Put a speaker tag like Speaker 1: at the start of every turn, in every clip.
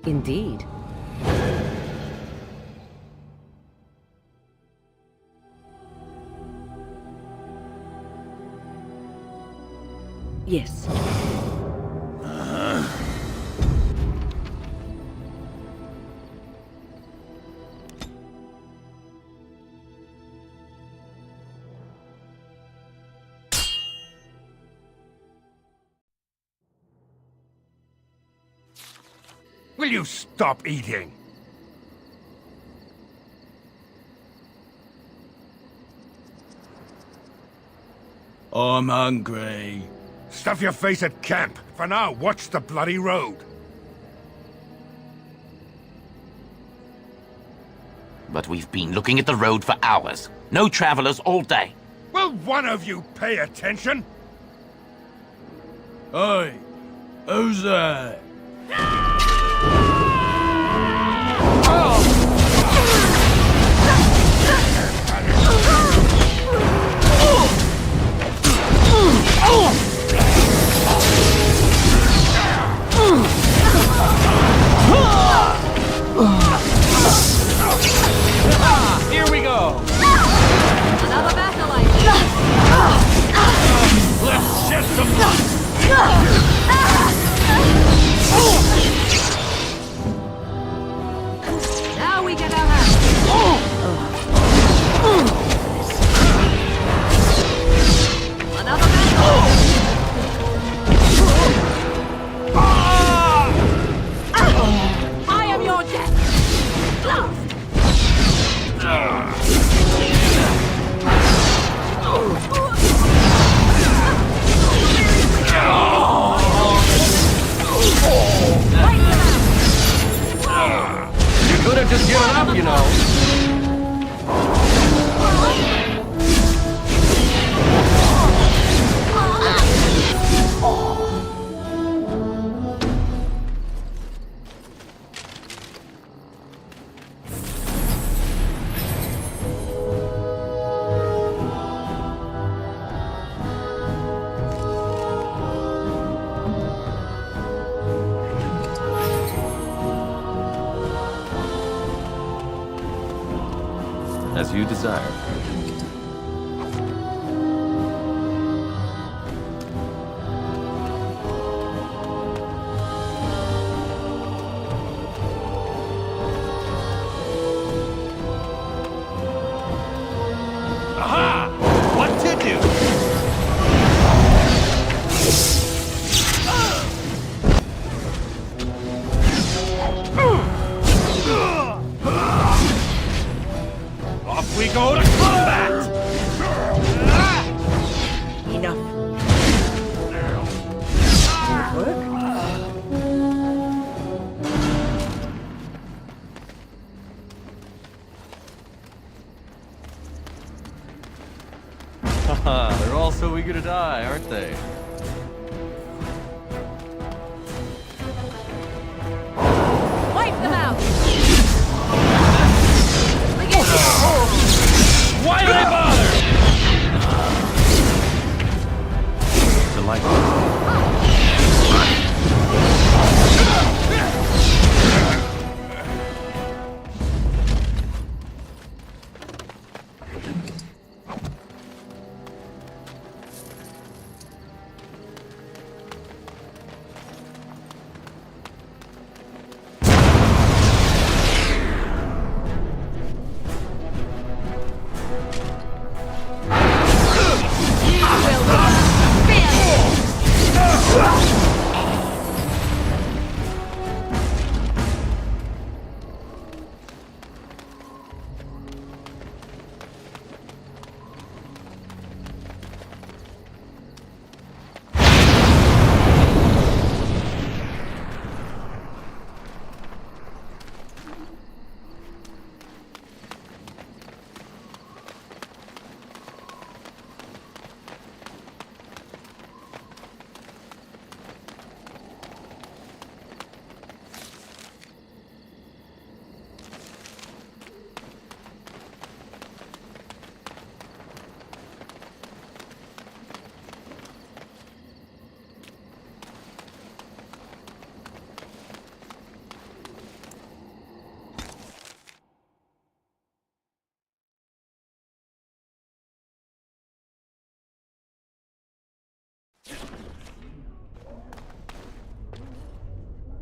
Speaker 1: Indeed. Yes.
Speaker 2: Will you stop eating?
Speaker 3: I'm hungry.
Speaker 2: Stuff your face at camp. For now, watch the bloody road.
Speaker 4: But we've been looking at the road for hours. No travelers all day.
Speaker 2: Will one of you pay attention?
Speaker 3: Hey, who's that?
Speaker 5: Here we go!
Speaker 1: Another battle light.
Speaker 5: Let's shed some blood!
Speaker 1: Now we get our hands. Another battle. I am your death.
Speaker 5: You could have just given up, you know. As you desire. Aha! What to do?
Speaker 2: Off we go to combat!
Speaker 1: Enough. Work?
Speaker 5: Haha, they're all so eager to die, aren't they?
Speaker 1: Wipe them out.
Speaker 5: Why did I bother? Delightful.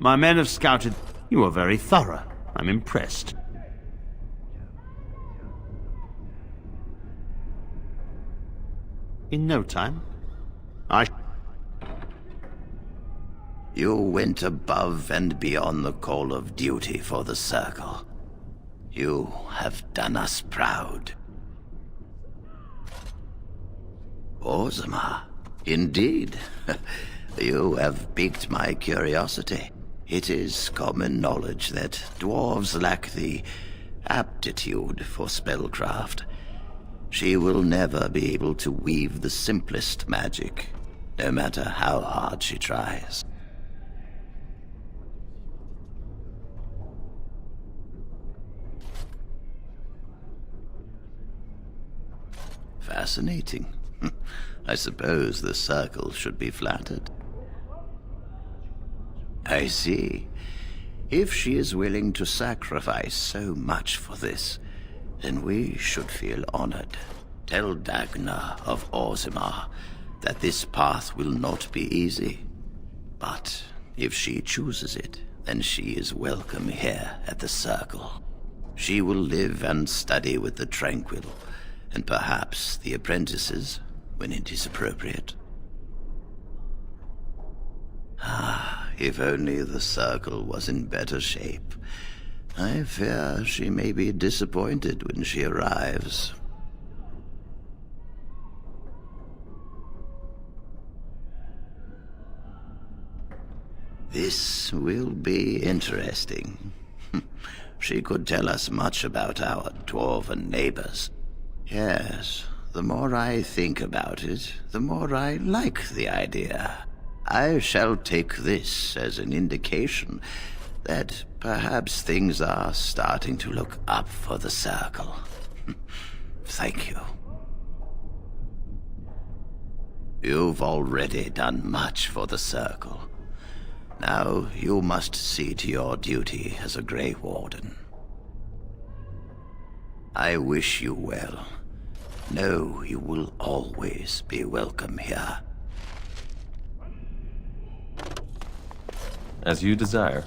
Speaker 6: My men have scouted. You are very thorough. I'm impressed. In no time,
Speaker 7: You went above and beyond the call of duty for the Circle. You have done us proud. Orzammar, indeed. You have piqued my curiosity. It is common knowledge that dwarves lack the aptitude for spellcraft. She will never be able to weave the simplest magic, no matter how hard she tries. Fascinating. I suppose the Circle should be flattered. I see. If she is willing to sacrifice so much for this, then we should feel honored. Tell Dagna of Orzammar that this path will not be easy. But if she chooses it, then she is welcome here at the Circle. She will live and study with the Tranquil, and perhaps the apprentices, when it is appropriate. If only the Circle was in better shape. I fear she may be disappointed when she arrives. This will be interesting. She could tell us much about our dwarven neighbors. Yes, the more I think about it, the more I like the idea. I shall take this as an indication that perhaps things are starting to look up for the Circle. Thank you. You've already done much for the Circle. Now you must see to your duty as a Grey Warden. I wish you well. Know you will always be welcome here.
Speaker 5: As you desire.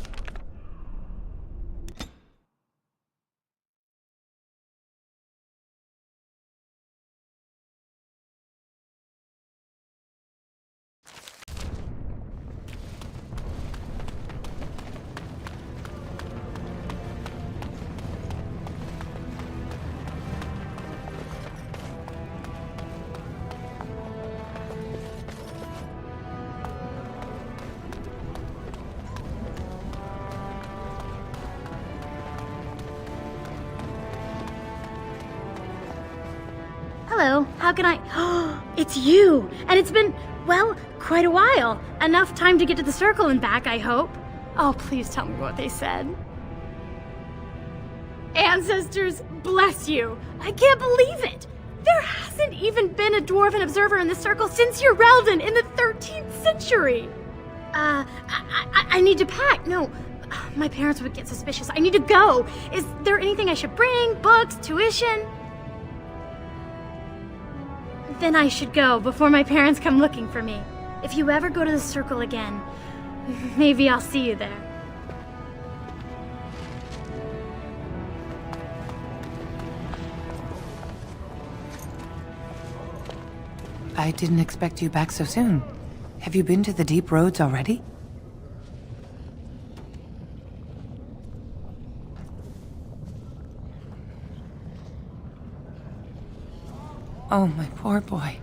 Speaker 8: Hello, how can I... It's you! And it's been, well, quite a while. Enough time to get to the Circle and back, I hope. Oh, please tell me what they said. Ancestors, bless you! I can't believe it! There hasn't even been a dwarven observer in the Circle since Urelden in the 13th century! I need to pack. No, my parents would get suspicious. I need to go. Is there anything I should bring? Books? Tuition? Then I should go before my parents come looking for me. If you ever go to the Circle again, maybe I'll see you there.
Speaker 9: I didn't expect you back so soon. Have you been to the deep roads already? Oh, my poor boy.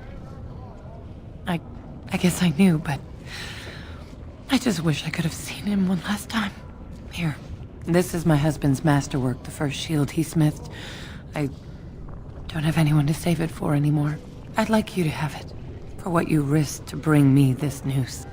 Speaker 9: I guess I knew, but I just wish I could have seen him one last time. Here, this is my husband's masterwork, the first shield he smithed. I don't have anyone to save it for anymore. I'd like you to have it, for what you risked to bring me this news.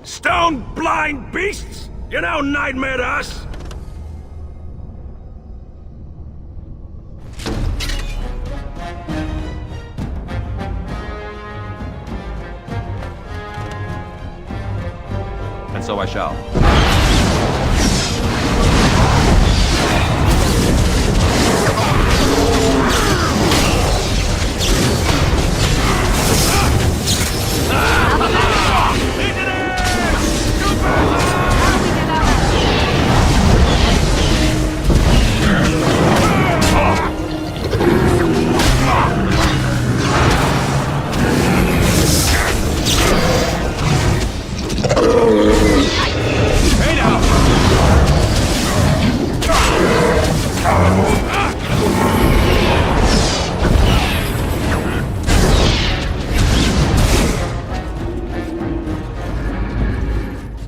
Speaker 2: Stone blind beasts! You know nightmare to us!
Speaker 5: And so I shall.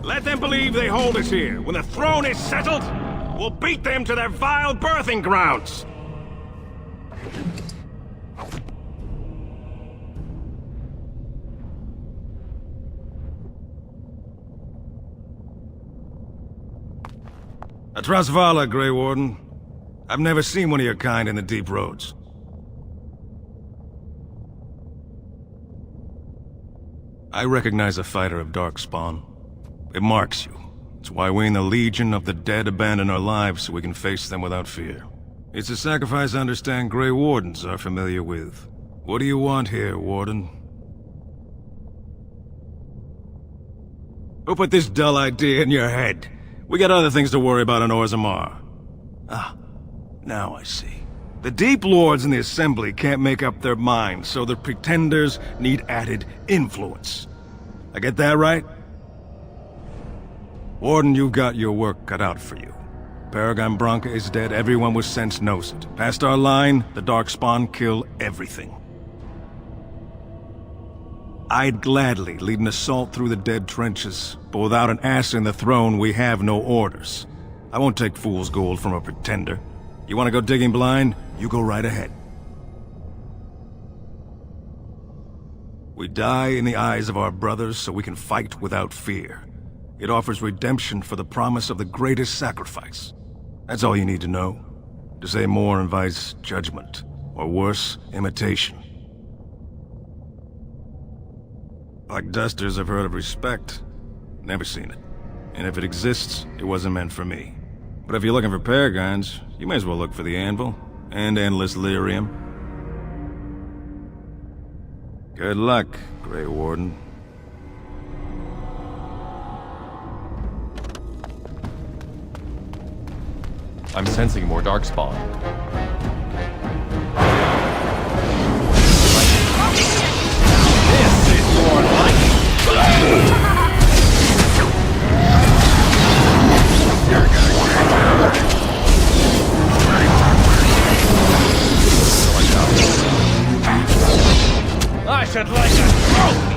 Speaker 2: Let them believe they hold us here. When the throne is settled, we'll beat them to their vile birthing grounds. Atrasvala, Grey Warden. I've never seen one of your kind in the deep roads. I recognize a fighter of Darkspawn. It marks you. It's why we in the Legion of the Dead abandon our lives so we can face them without fear. It's a sacrifice I understand Grey Wardens are familiar with. What do you want here, Warden? Who put this dull idea in your head? We got other things to worry about on Orzammar. Ah, now I see. The Deep Lords in the Assembly can't make up their minds, so the Pretenders need added influence. I get that right? Warden, you've got your work cut out for you. Paragon Branca is dead, everyone with sense knows it. Past our line, the Darkspawn kill everything. I'd gladly lead an assault through the dead trenches, but without an ass in the throne, we have no orders. I won't take fool's gold from a pretender. You want to go digging blind? You go right ahead. We die in the eyes of our brothers so we can fight without fear. It offers redemption for the promise of the greatest sacrifice. That's all you need to know. To say more invites judgment, or worse, imitation. Like dusters, I've heard of respect. Never seen it. And if it exists, it wasn't meant for me. But if you're looking for paragons, you may as well look for the anvil, and endless lyrium. Good luck, Grey Warden.
Speaker 5: I'm sensing more Darkspawn. This is more like... I should like a trophy!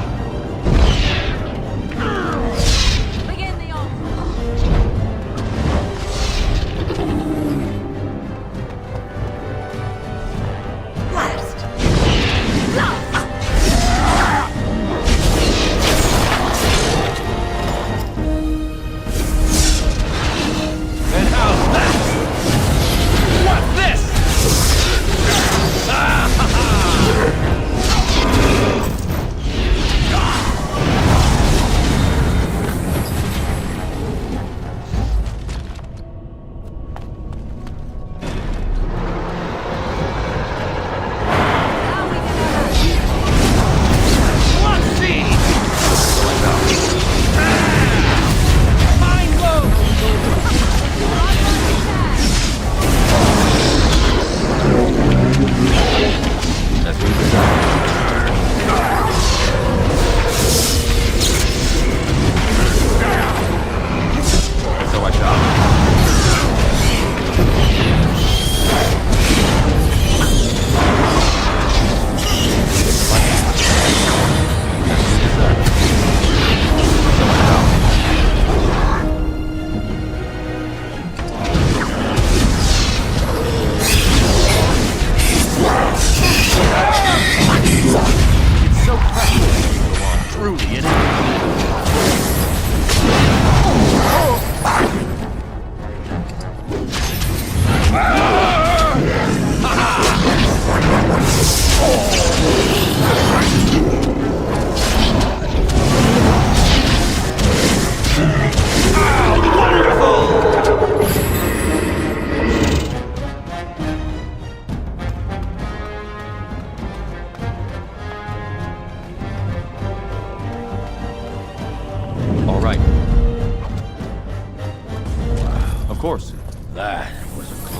Speaker 1: Begin the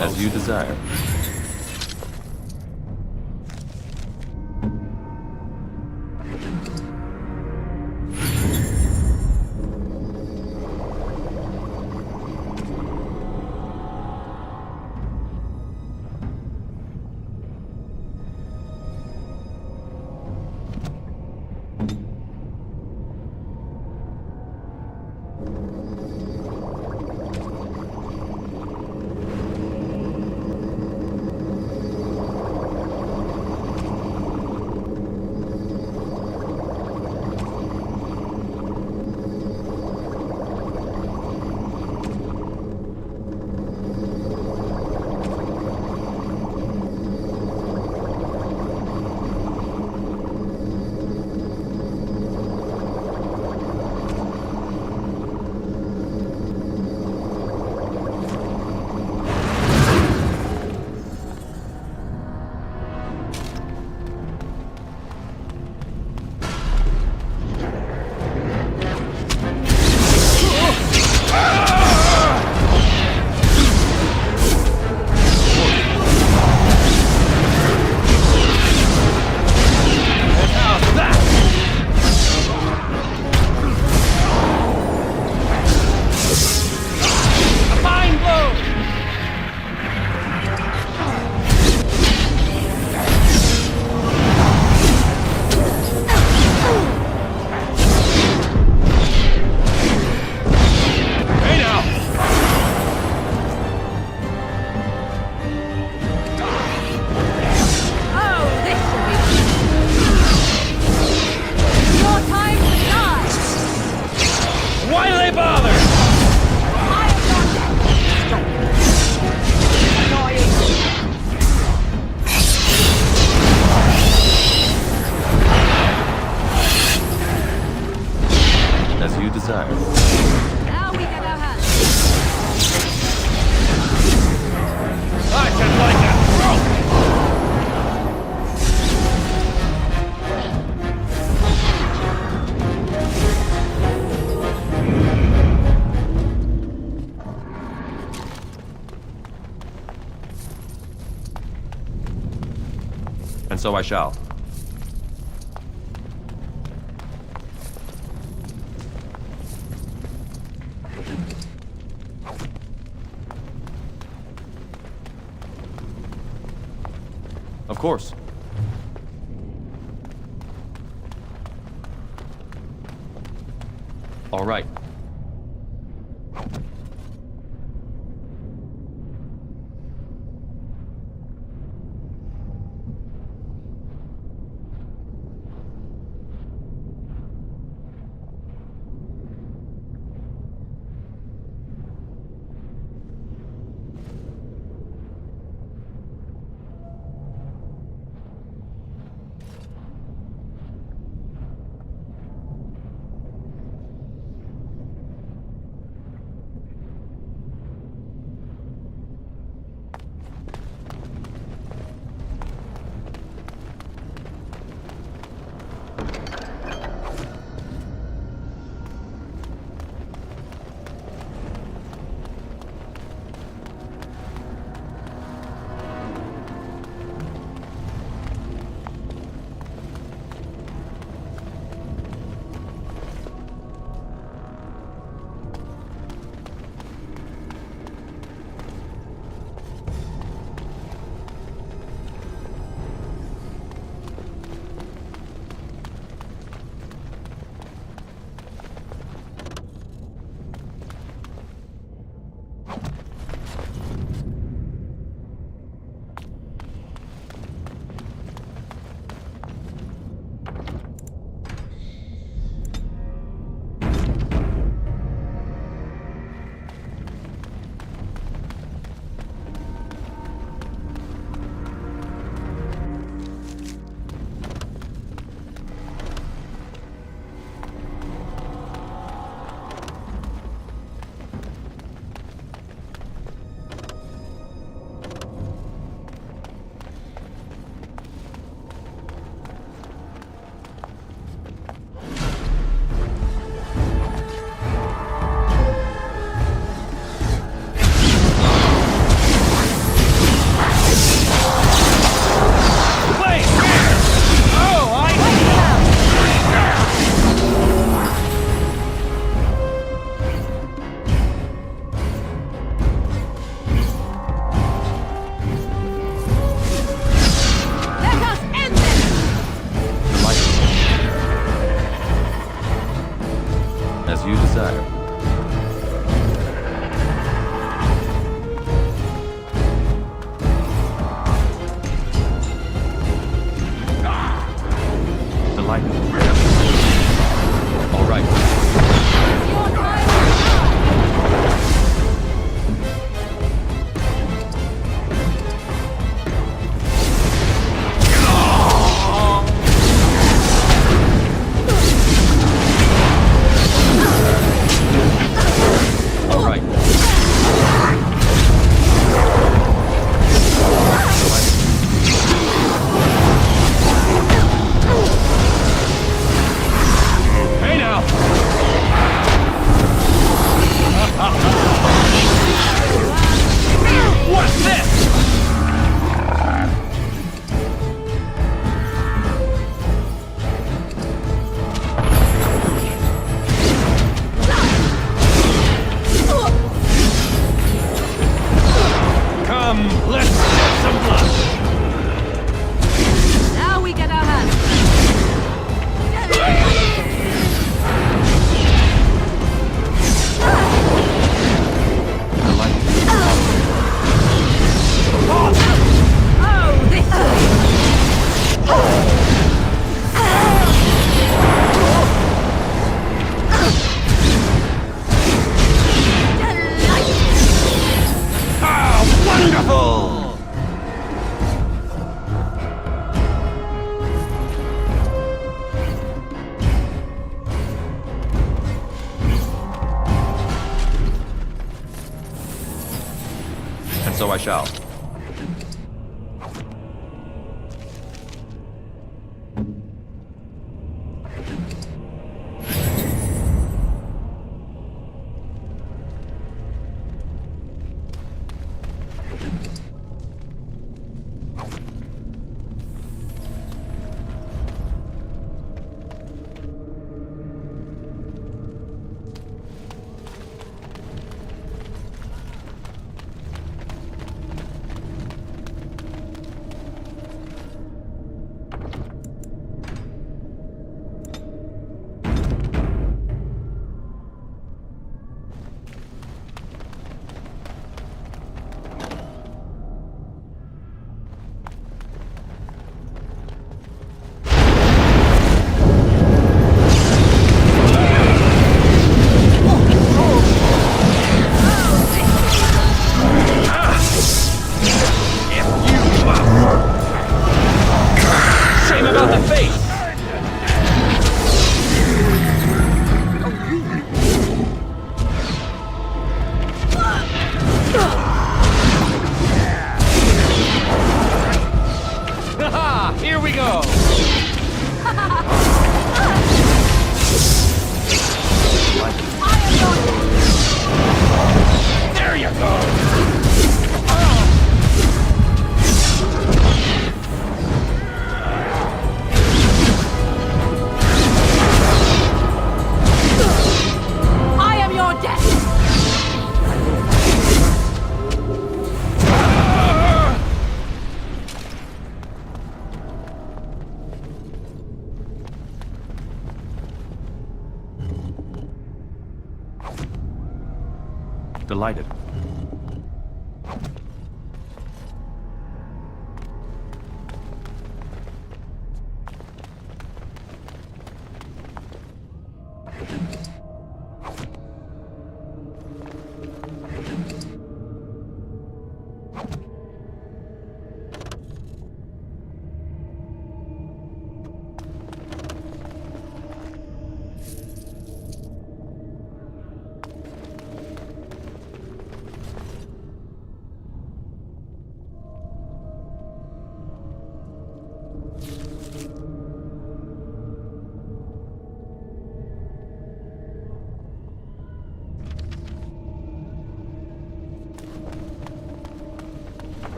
Speaker 10: As you desire. And so I shall. Of course. All right. As you desire. Delighted. All right. All right. Hey now! What's this? Come, let's get some blood.
Speaker 1: Now we get our hands. Oh, this
Speaker 6: Wonderful!
Speaker 10: And so I shall. Shame about the face! Haha! Here we go! There you go!
Speaker 1: I am your death.
Speaker 10: Delighted.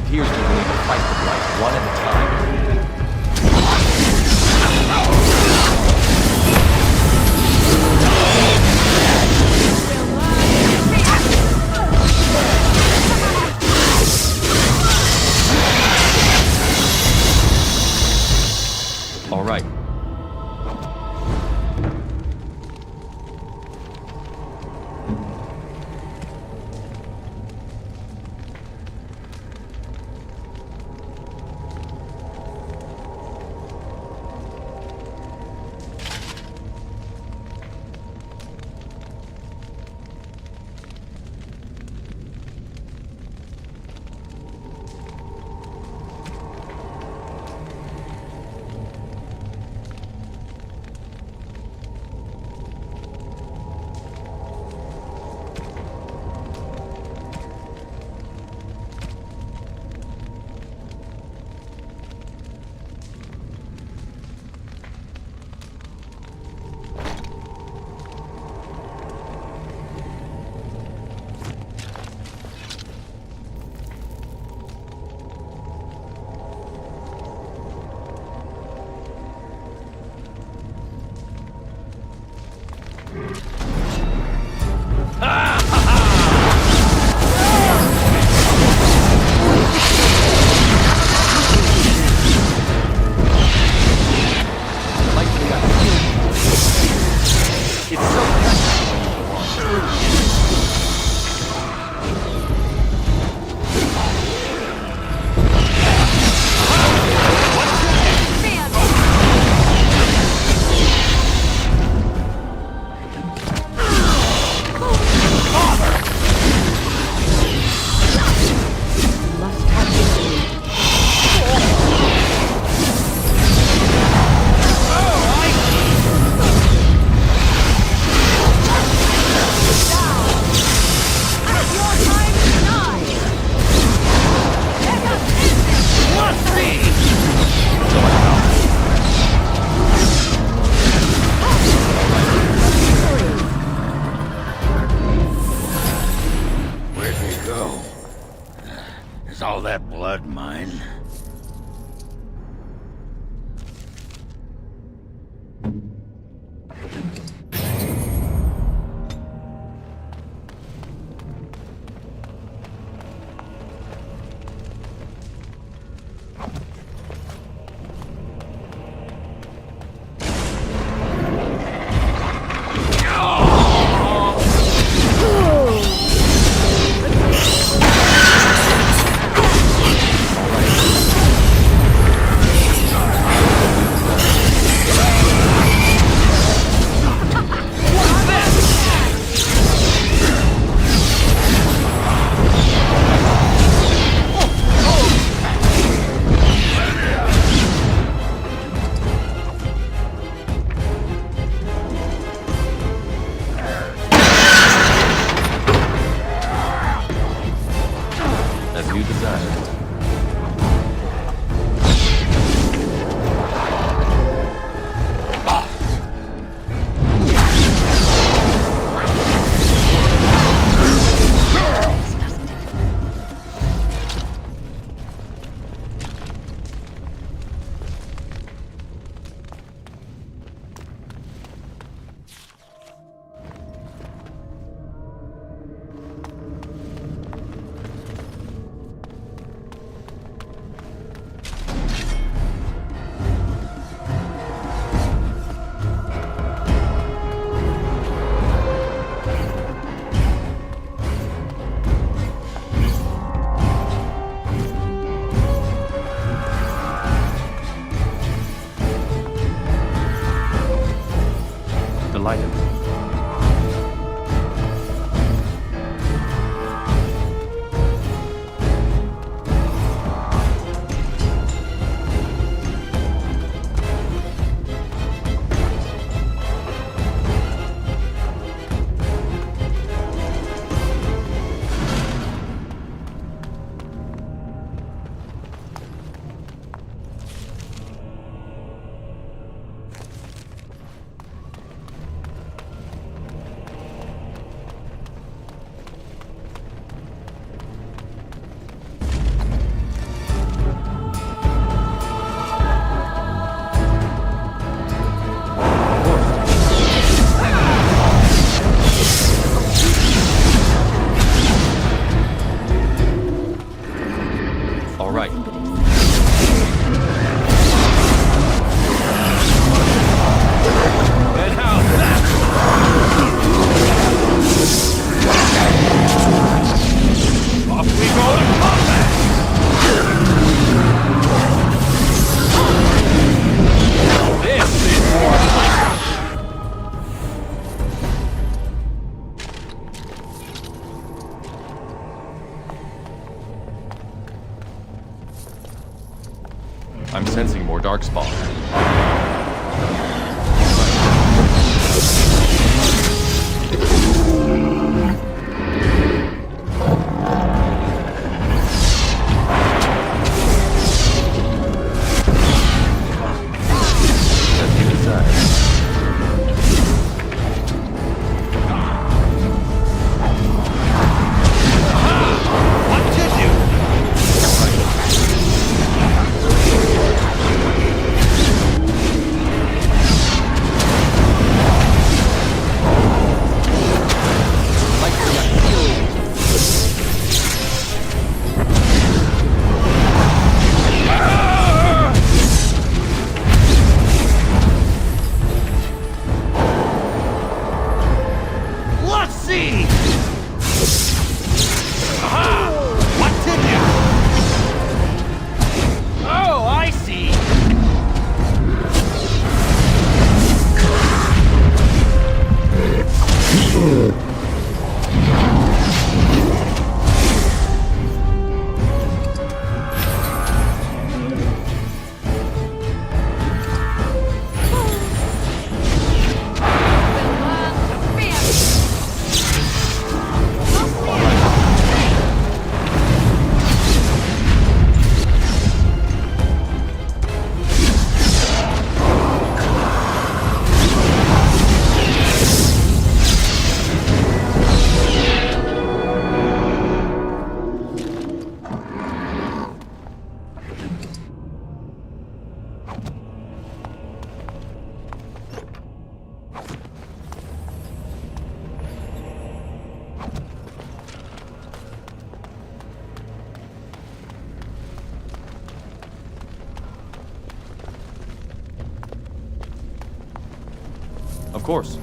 Speaker 10: appears we need to fight the blight one at a time.
Speaker 7: Is all that blood mine?
Speaker 10: As you desire. Delighted. Darkspawn. As you desire. Of course.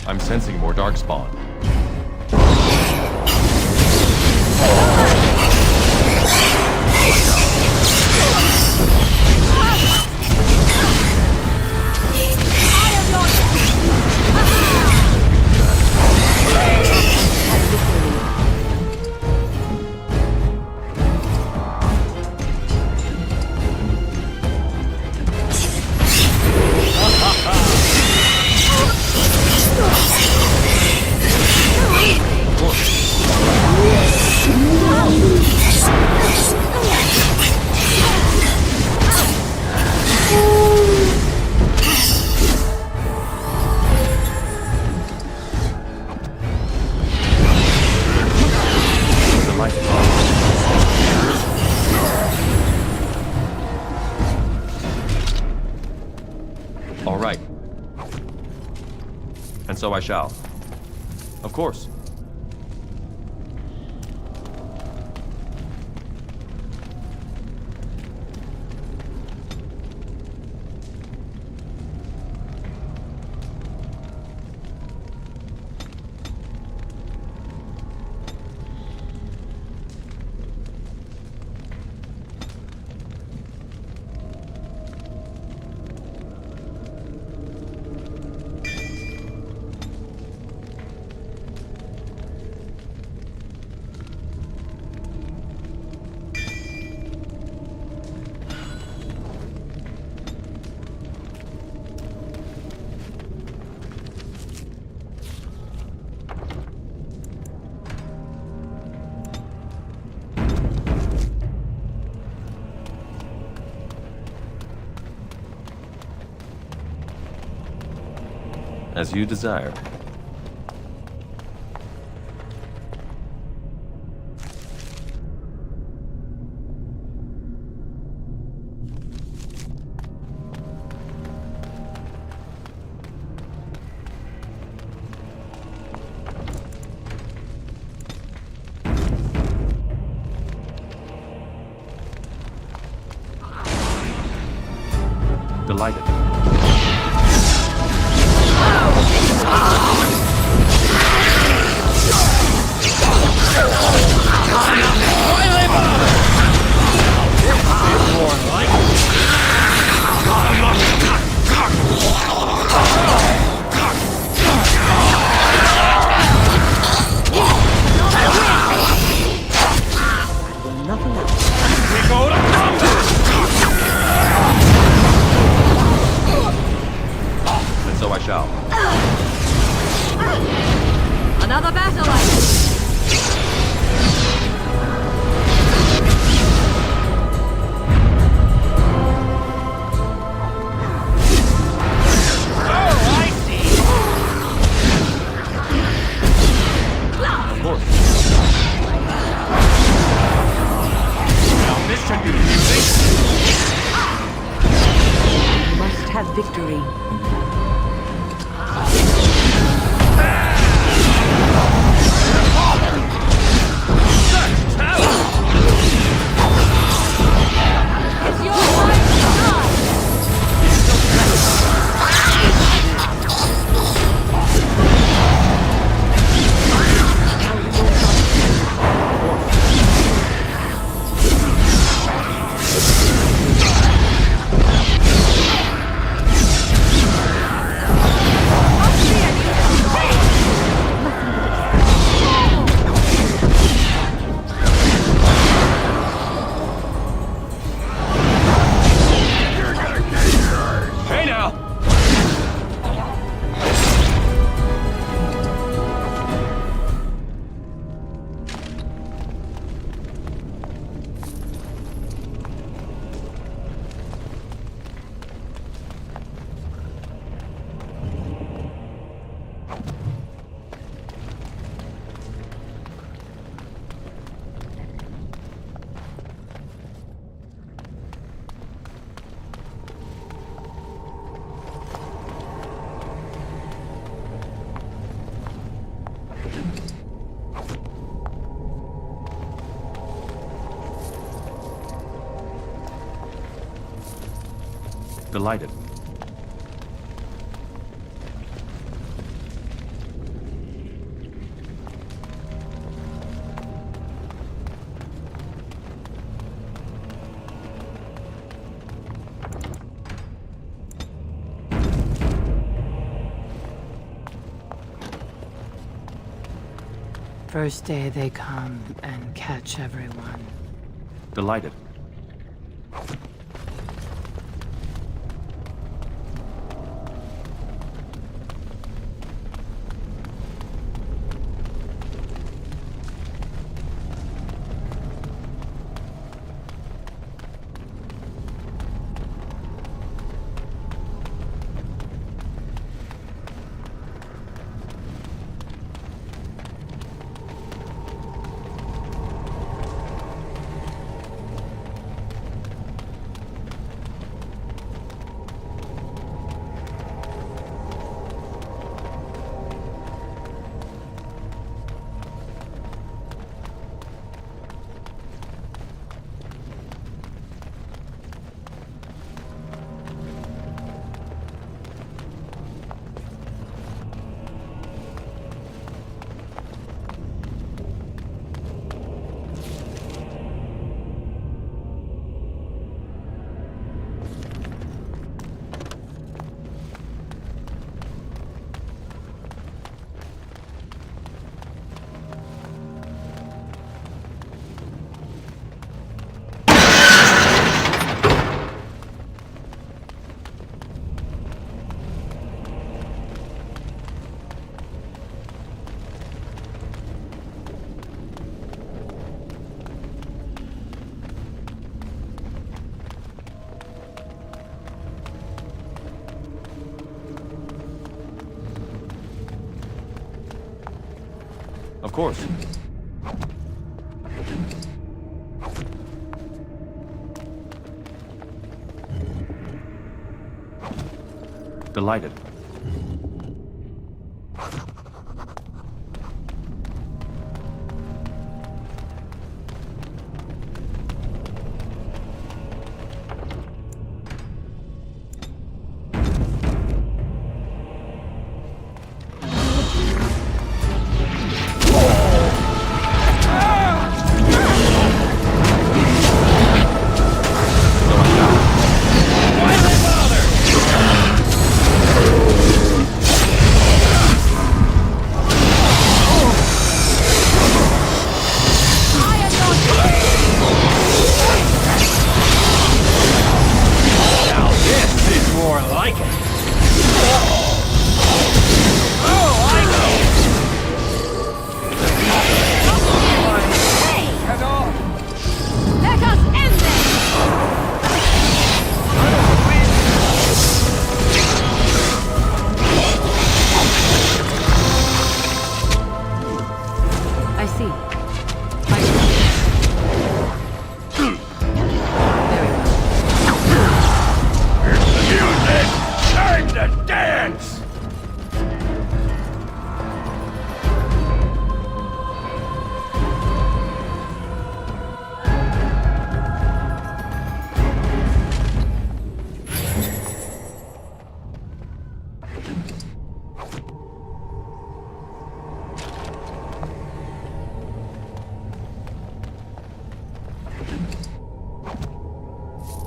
Speaker 10: I'm sensing more Darkspawn. All right. And so I shall. Of course. As you desire. Delighted. And so I shall.
Speaker 1: Another battle light.
Speaker 10: Of course.
Speaker 5: Now this should be amusing.
Speaker 1: Must have victory. It's your time to shine.
Speaker 10: Hey now! Delighted.
Speaker 9: First day they come and catch everyone.
Speaker 10: Delighted. course. Delighted.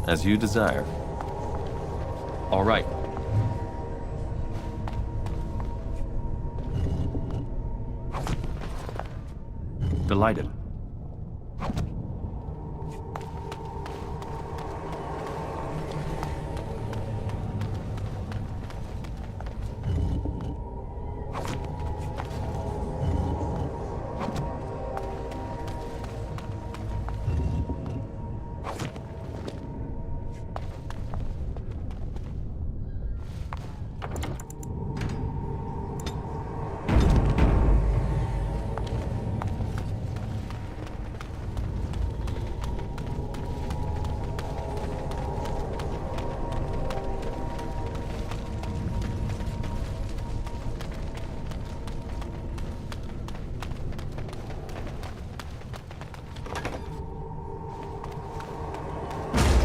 Speaker 10: As you desire. All right. Delighted.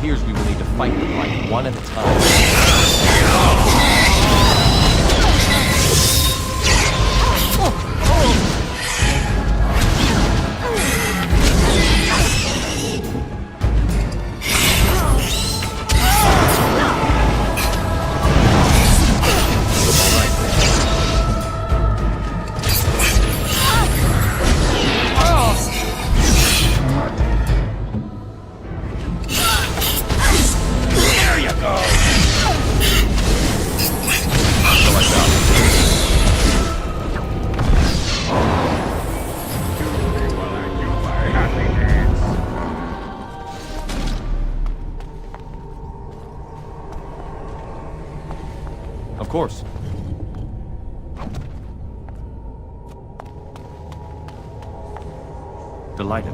Speaker 10: Here's we will need to fight them like one at a time. Of course. Delighted.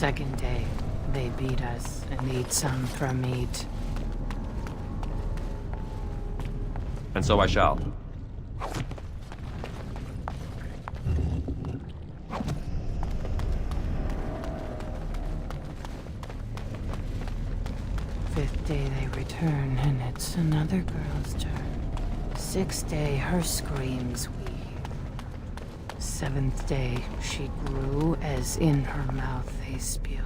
Speaker 9: Second day, they beat us and eat some for meat.
Speaker 10: And so I shall.
Speaker 9: Fifth day they return, and it's another girl's turn. Sixth day, her screams we hear. Seventh day, she grew as in her mouth they spew.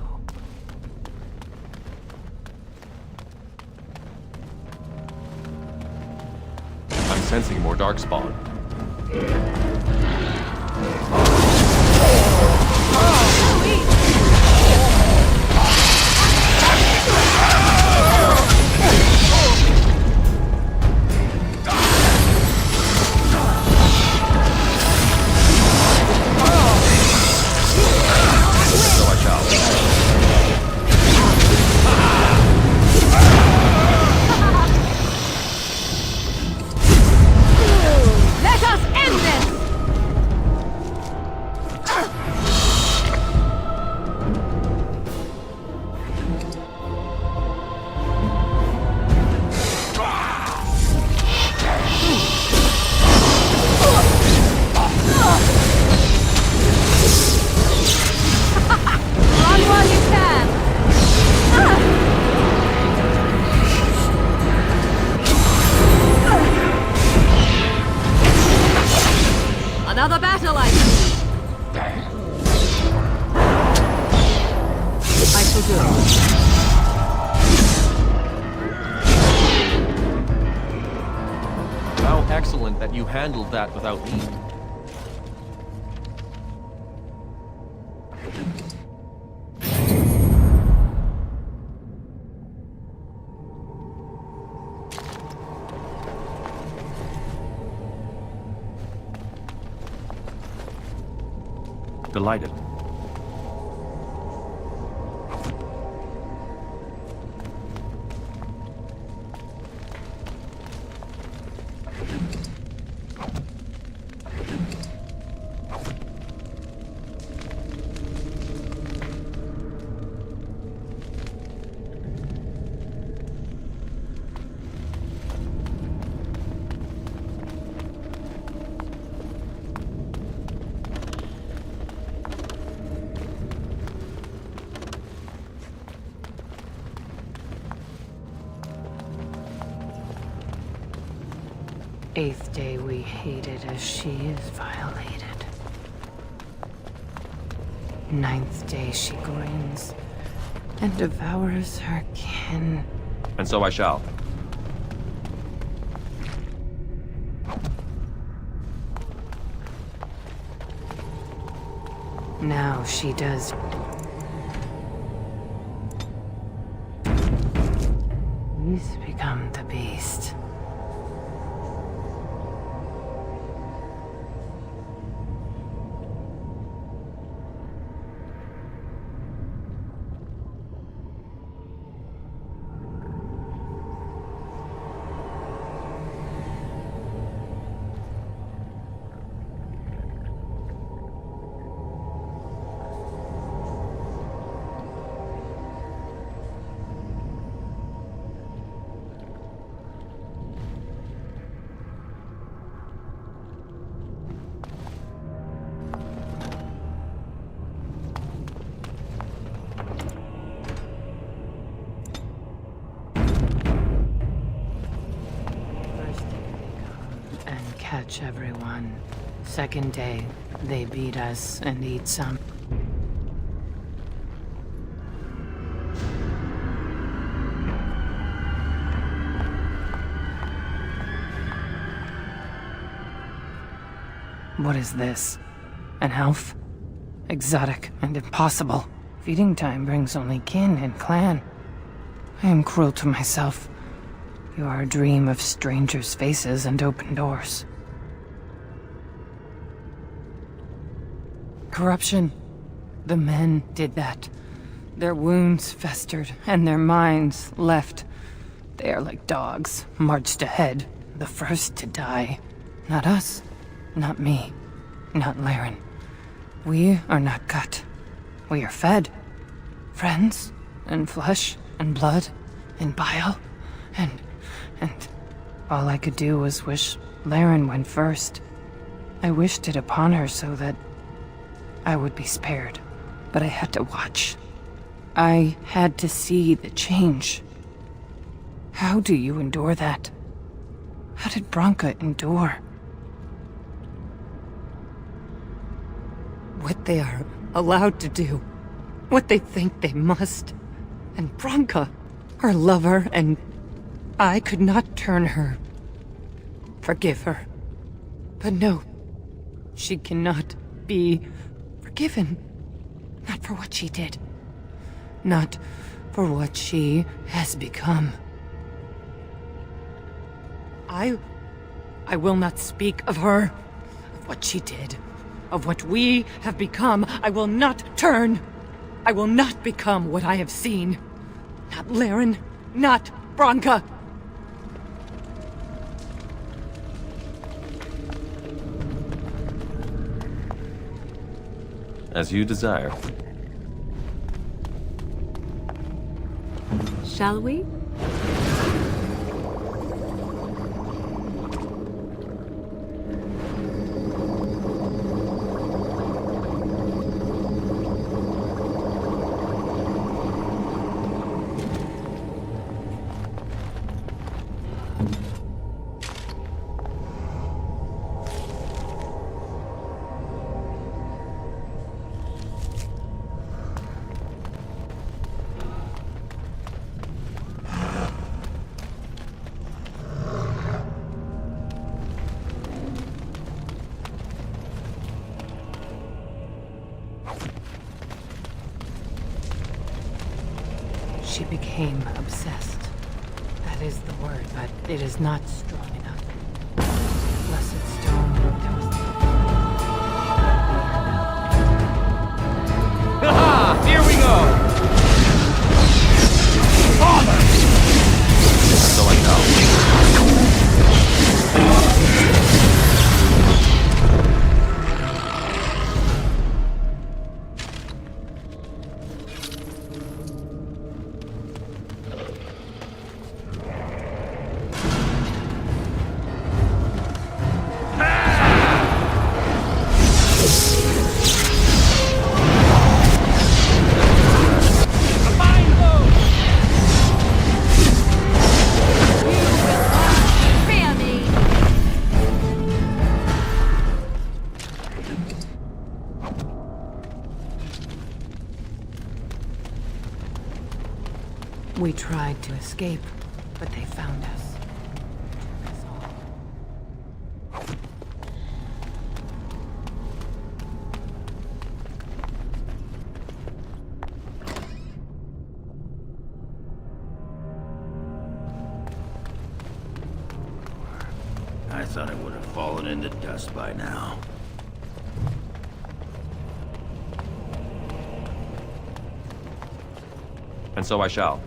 Speaker 10: I'm sensing more darkspawn. So I shall.
Speaker 1: Let us end this! Run while you can! Another battle, I see. I shall do it.
Speaker 10: How excellent that you handled that without me. Delighted.
Speaker 9: Eighth day we hated as she is violated. Ninth day she grins and devours her kin.
Speaker 10: And so I shall.
Speaker 9: Now she does. He's become the beast. Catch everyone. Second day, they beat us and eat some. What is this? An elf? Exotic and impossible. Feeding time brings only kin and clan. I am cruel to myself. You are a dream of strangers' faces and open doors. Corruption. The men did that. Their wounds festered, and their minds left. They are like dogs, marched ahead, the first to die. Not us, not me, not Laren. We are not cut. We are fed. friends, and flesh, and blood, and bile, and all I could do was wish Laren went first. I wished it upon her so that I would be spared, but I had to watch. I had to see the change. How do you endure that? How did Branka endure? What they are allowed to do, what they think they must. And Branka, her lover, and I could not turn her. Forgive her. But no, she cannot be forgiven. Not for what she did. Not for what she has become. I will not speak of her, of what she did, of what we have become. I will not turn. I will not become what I have seen. Not Laren, not Branka.
Speaker 10: As you desire.
Speaker 1: Shall we?
Speaker 9: She became obsessed. That is the word, but it is not strong enough. Blessed stone, there was...
Speaker 5: Ha! Here we go! Father!
Speaker 10: So I know.
Speaker 1: Fear me!
Speaker 9: We tried to escape, but they found us. Took us all.
Speaker 7: I thought I would have fallen into dust by now.
Speaker 10: And so I shall.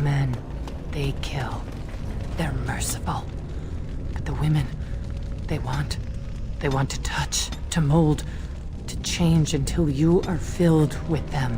Speaker 9: Men, they kill. They're merciful. But the women, they want to touch, to mold, to change until you are filled with them.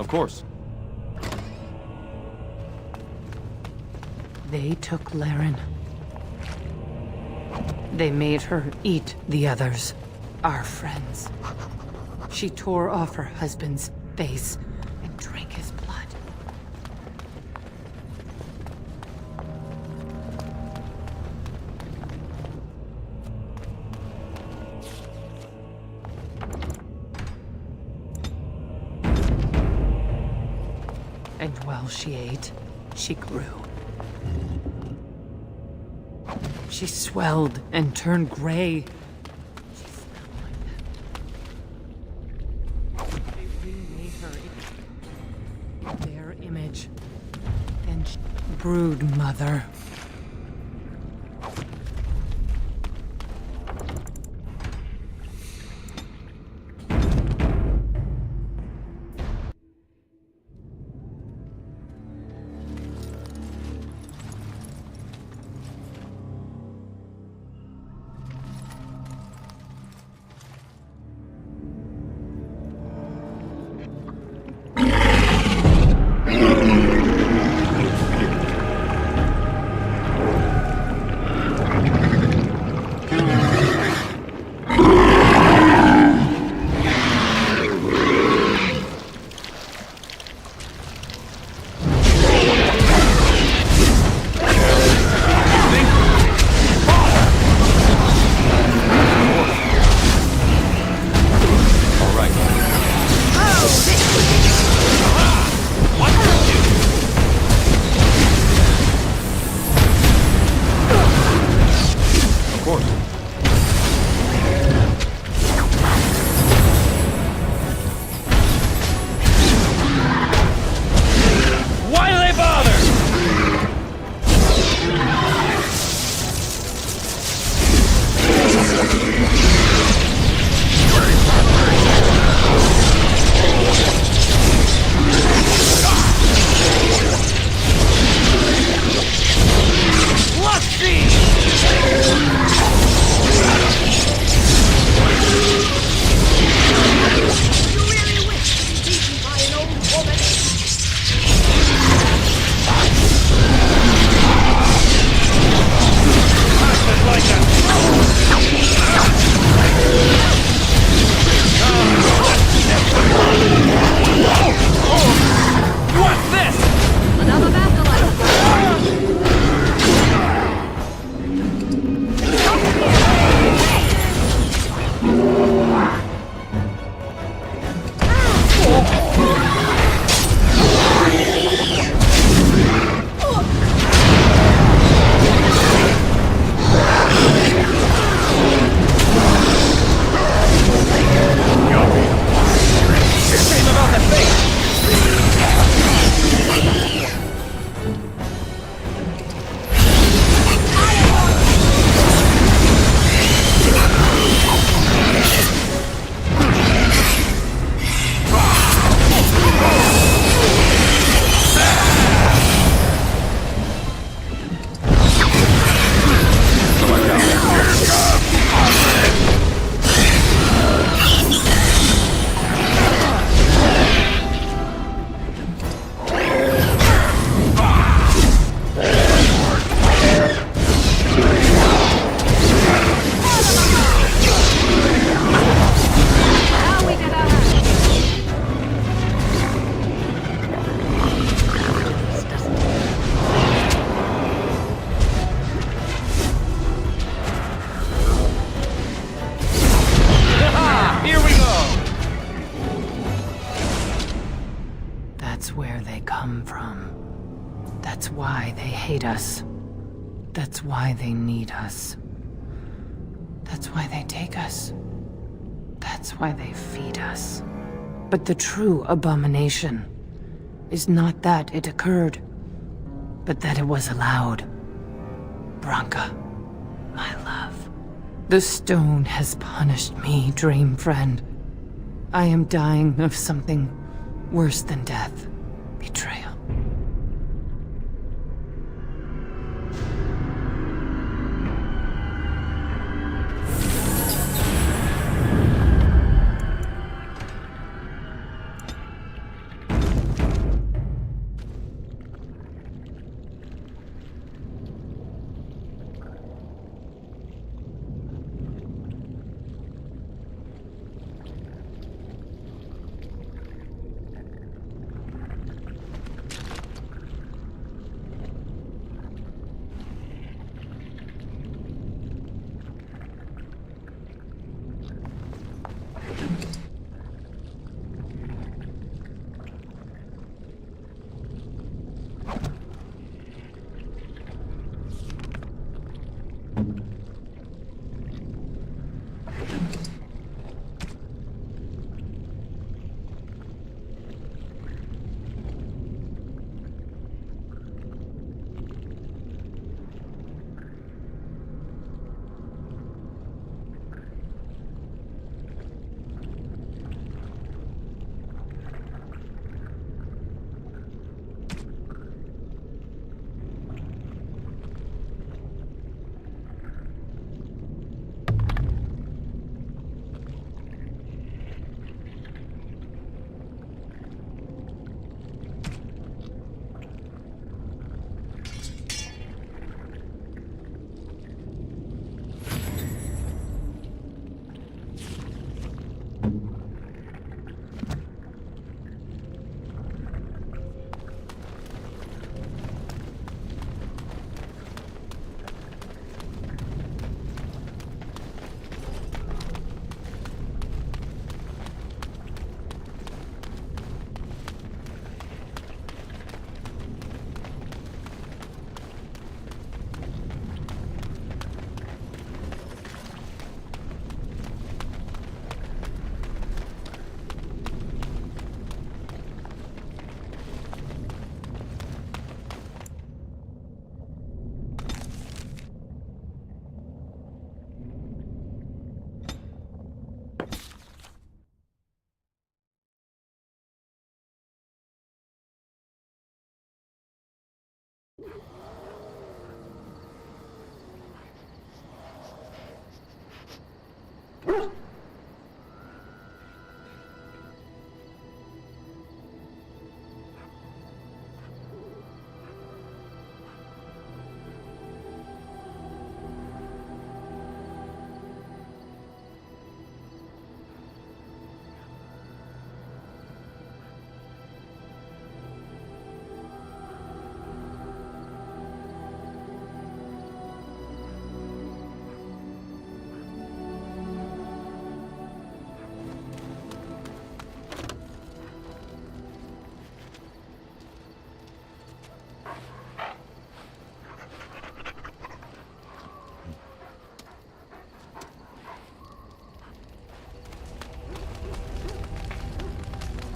Speaker 10: course.
Speaker 9: They took Laren. They made her eat the others, our friends. She tore off her husband's face and drank his blood. And while she ate, she grew. She swelled and turned gray. She smelled like death. They remade her in their image. And she brood mother. That's why they hate us. That's why they need us. That's why they take us. That's why they feed us. But the true abomination is not that it occurred, but that it was allowed. Branka, my love. The stone has punished me, dream friend. I am dying of something worse than death. Betrayal.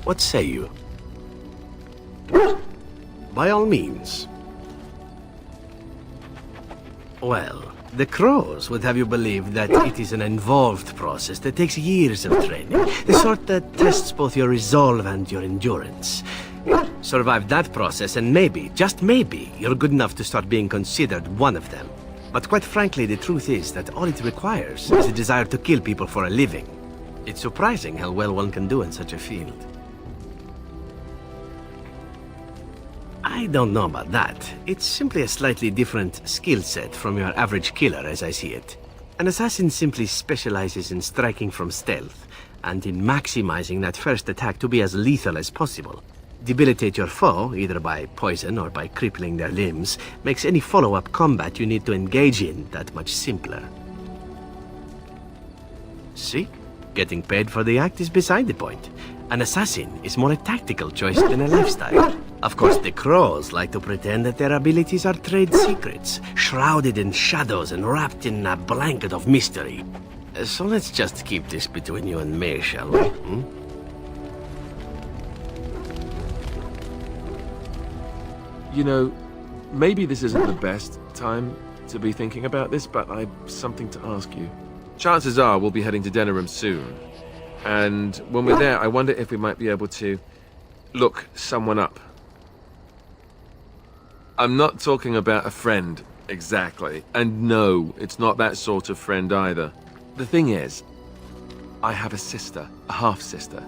Speaker 11: What say you? By all means. Well, the crows would have you believe that it is an involved process that takes years of training. The sort that tests both your resolve and your endurance. Survive that process and maybe, just maybe, you're good enough to start being considered one of them. But quite frankly, the truth is that all it requires is a desire to kill people for a living. It's surprising how well one can do in such a field. I don't know about that. It's simply a slightly different skill set from your average killer as I see it. An assassin simply specializes in striking from stealth, and in maximizing that first attack to be as lethal as possible. Debilitate your foe, either by poison or by crippling their limbs, makes any follow-up combat you need to engage in that much simpler. See? Getting paid for the act is beside the point. An assassin is more a tactical choice than a lifestyle. Of course, the crows like to pretend that their abilities are trade secrets, shrouded in shadows and wrapped in a blanket of mystery. So let's just keep this between you and me, shall we?
Speaker 12: You know, maybe this isn't the best time to be thinking about this, but I've something to ask you. Chances are we'll be heading to Denerim soon. And when we're there, I wonder if we might be able to look someone up. I'm not talking about a friend, exactly. And no, it's not that sort of friend either. The thing is, I have a sister, a half-sister.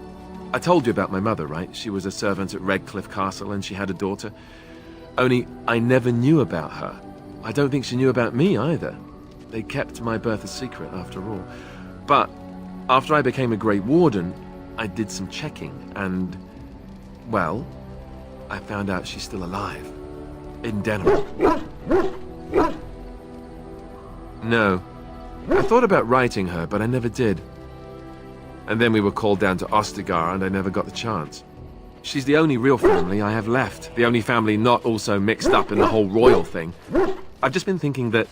Speaker 12: I told you about my mother, right? She was a servant at Redcliffe Castle and she had a daughter. Only I never knew about her. I don't think she knew about me either. They kept my birth a secret after all. But after I became a Great Warden, I did some checking and, well, I found out she's still alive. In Denerim. No. I thought about writing her, but I never did. And then we were called down to Ostagar, and I never got the chance. She's the only real family I have left. The only family not also mixed up in the whole royal thing. I've just been thinking that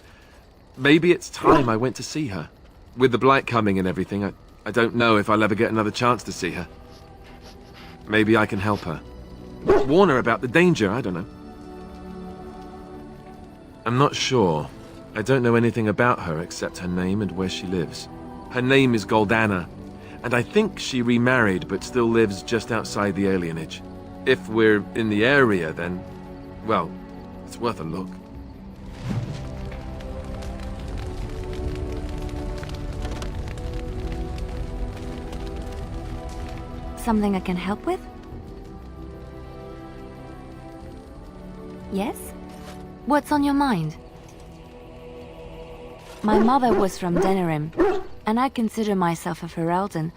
Speaker 12: maybe it's time I went to see her. With the blight coming and everything, I don't know if I'll ever get another chance to see her. Maybe I can help her. Warn her about the danger, I don't know. I'm not sure. I don't know anything about her except her name and where she lives. Her name is Goldana, and I think she remarried but still lives just outside the alienage. If we're in the area, then, well, it's worth a look.
Speaker 13: Something I can help with? Yes? What's on your mind? My mother was from Denerim, and I consider myself a Ferelden.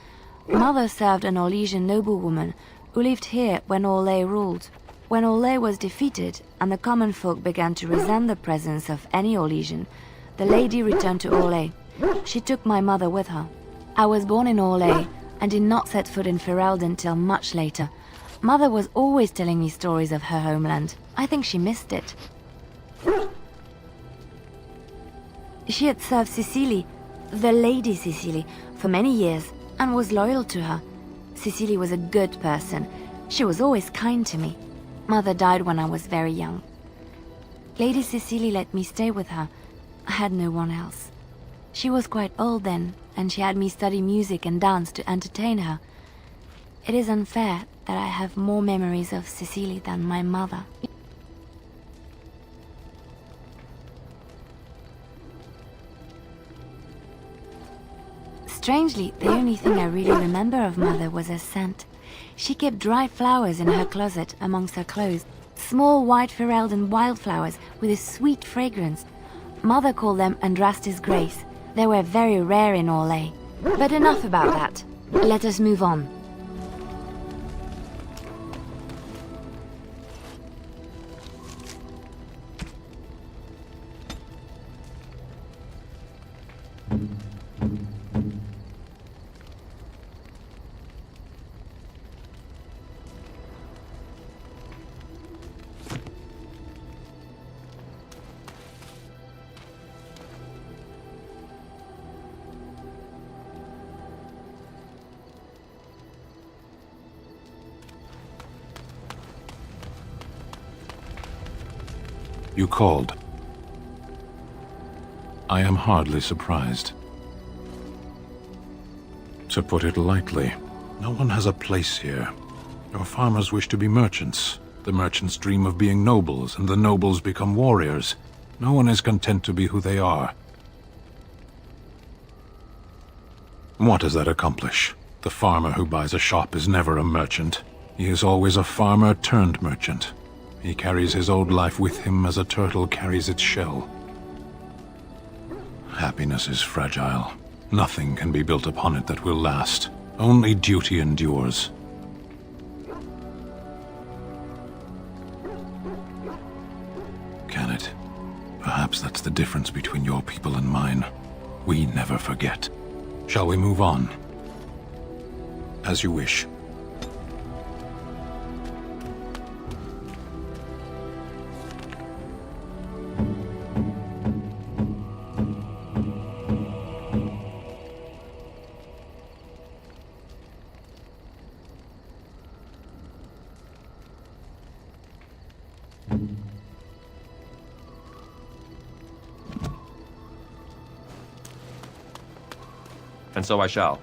Speaker 13: Mother served an Orlesian noblewoman who lived here when Orlais ruled. When Orlais was defeated and the common folk began to resent the presence of any Orlesian, the lady returned to Orlais. She took my mother with her. I was born in Orlais and did not set foot in Ferelden till much later. Mother was always telling me stories of her homeland. I think she missed it. She had served Cecily, the Lady Cecily, for many years and was loyal to her. Cecily was a good person. She was always kind to me. Mother died when I was very young. Lady Cecily let me stay with her. I had no one else. She was quite old then, and she had me study music and dance to entertain her. It is unfair that I have more memories of Cecily than my mother. Strangely, the only thing I really remember of Mother was her scent. She kept dry flowers in her closet amongst her clothes. Small white Ferelden wildflowers with a sweet fragrance. Mother called them Andraste's Grace. They were very rare in Orlais. But enough about that. Let us move on.
Speaker 14: You called. I am hardly surprised. To put it lightly, no one has a place here. Your farmers wish to be merchants. The merchants dream of being nobles, and the nobles become warriors. No one is content to be who they are. What does that accomplish? The farmer who buys a shop is never a merchant. He is always a farmer turned merchant. He carries his old life with him as a turtle carries its shell. Happiness is fragile. Nothing can be built upon it that will last. Only duty endures. Can it? Perhaps that's the difference between your people and mine. We never forget. Shall we move on? As you wish.
Speaker 10: And so I shall.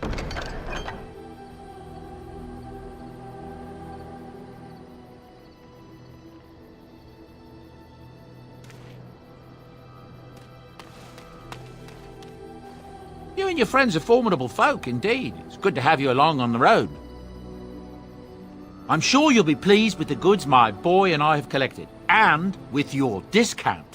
Speaker 4: You and your friends are formidable folk, indeed. It's good to have you along on the road. I'm sure you'll be pleased with the goods my boy and I have collected, and with your discount.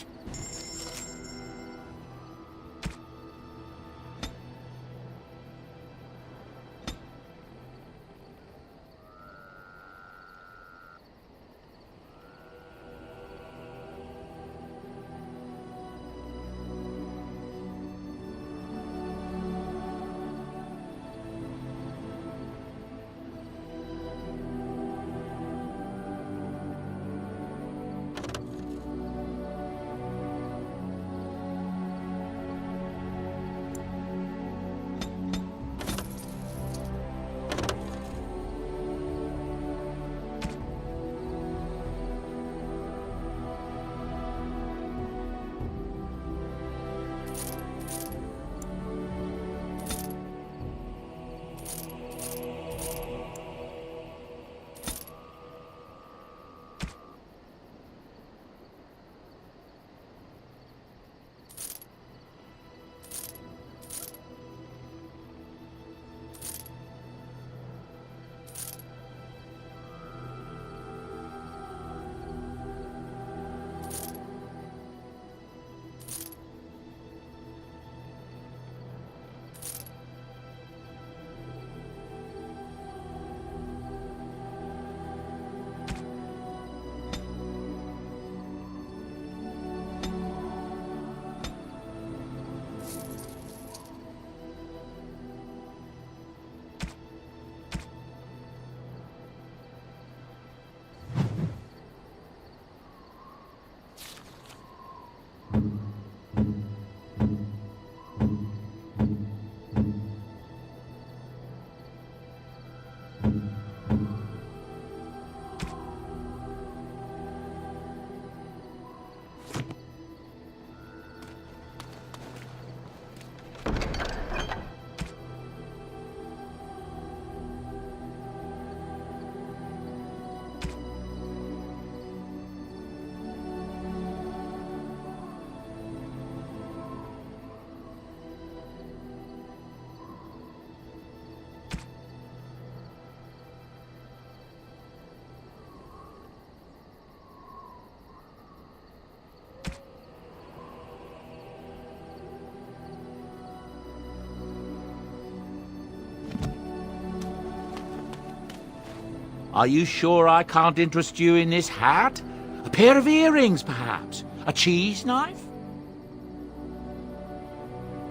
Speaker 4: Are you sure I can't interest you in this hat? A pair of earrings, perhaps? A cheese knife?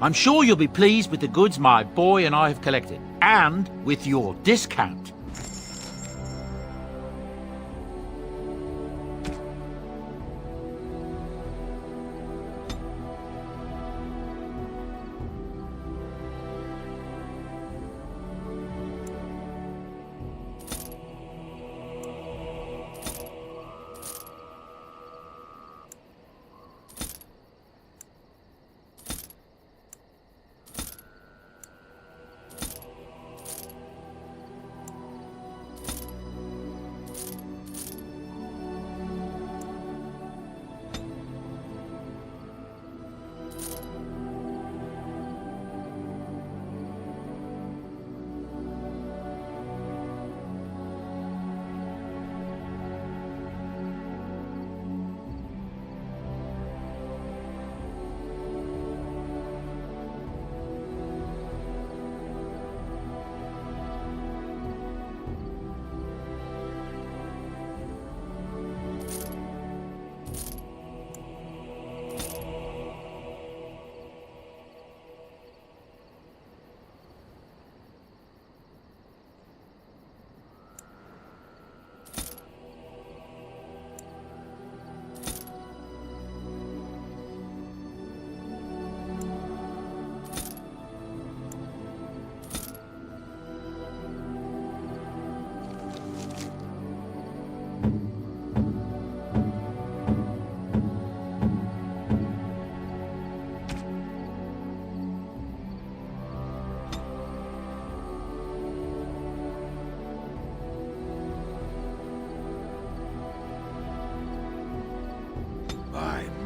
Speaker 4: I'm sure you'll be pleased with the goods my boy and I have collected, and with your discount.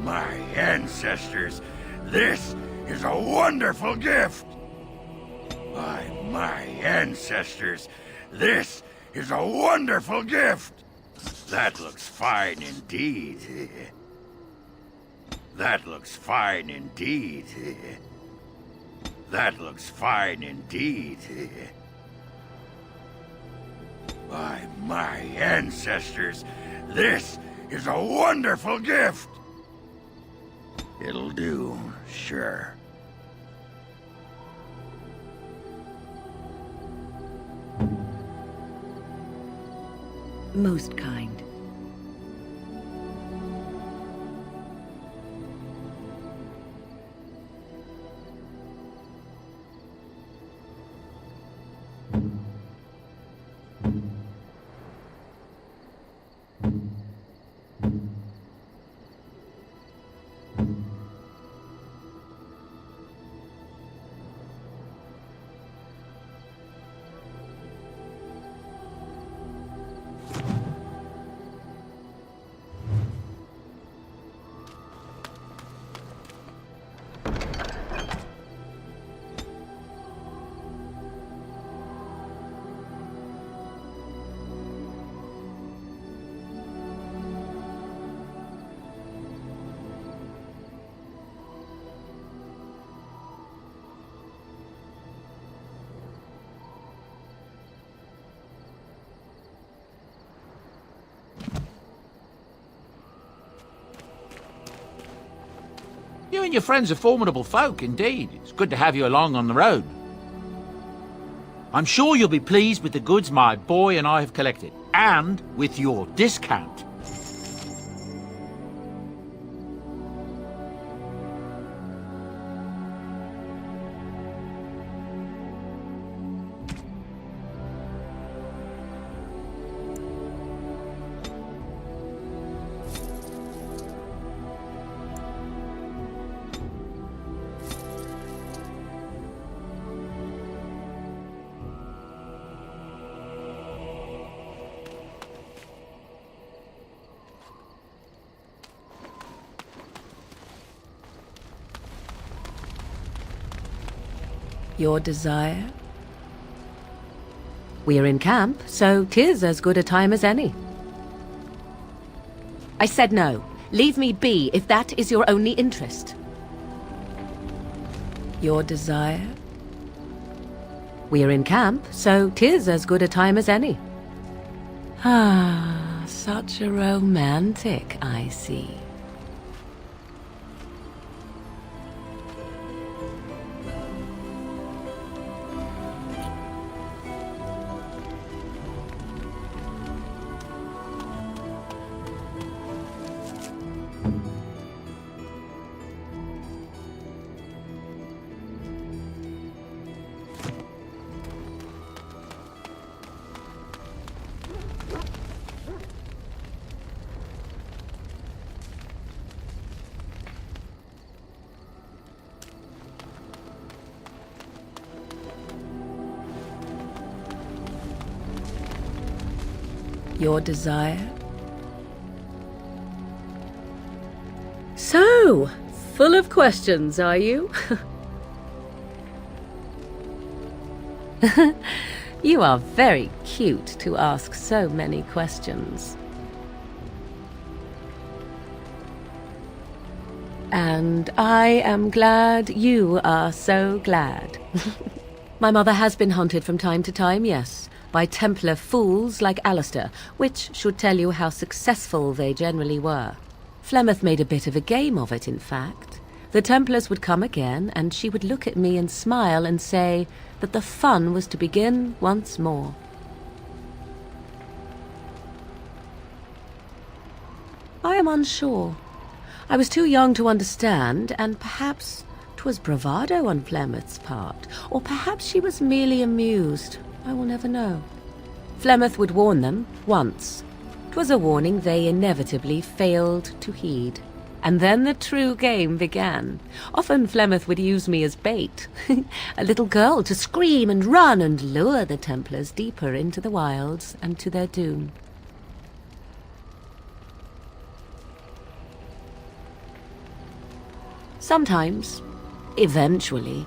Speaker 15: My ancestors, this is a wonderful gift! By my ancestors, this is a wonderful gift! That looks fine indeed. That looks fine indeed. That looks fine indeed. By my ancestors, this is a wonderful gift! It'll do, sure.
Speaker 1: Most kind.
Speaker 4: You and your friends are formidable folk, indeed. It's good to have you along on the road. I'm sure you'll be pleased with the goods my boy and I have collected, and with your discount.
Speaker 1: Your desire? We're in camp, so 'tis as good a time as any. I said no. Leave me be if that is your only interest. Your desire? We're in camp, so 'tis as good a time as any. Ah, such a romantic, I see. Your desire? So, full of questions, are you? You are very cute to ask so many questions. And I am glad you are so glad. My mother has been hunted from time to time, yes, by Templar fools like Alistair, which should tell you how successful they generally were. Flemeth made a bit of a game of it, in fact. The Templars would come again, and she would look at me and smile and say that the fun was to begin once more. I am unsure. I was too young to understand, and perhaps 'twas bravado on Flemeth's part, or perhaps she was merely amused. I will never know. Flemeth would warn them once. 'Twas a warning they inevitably failed to heed. And then the true game began. Often Flemeth would use me as bait, a little girl to scream and run and lure the Templars deeper into the wilds and to their doom. Sometimes, eventually.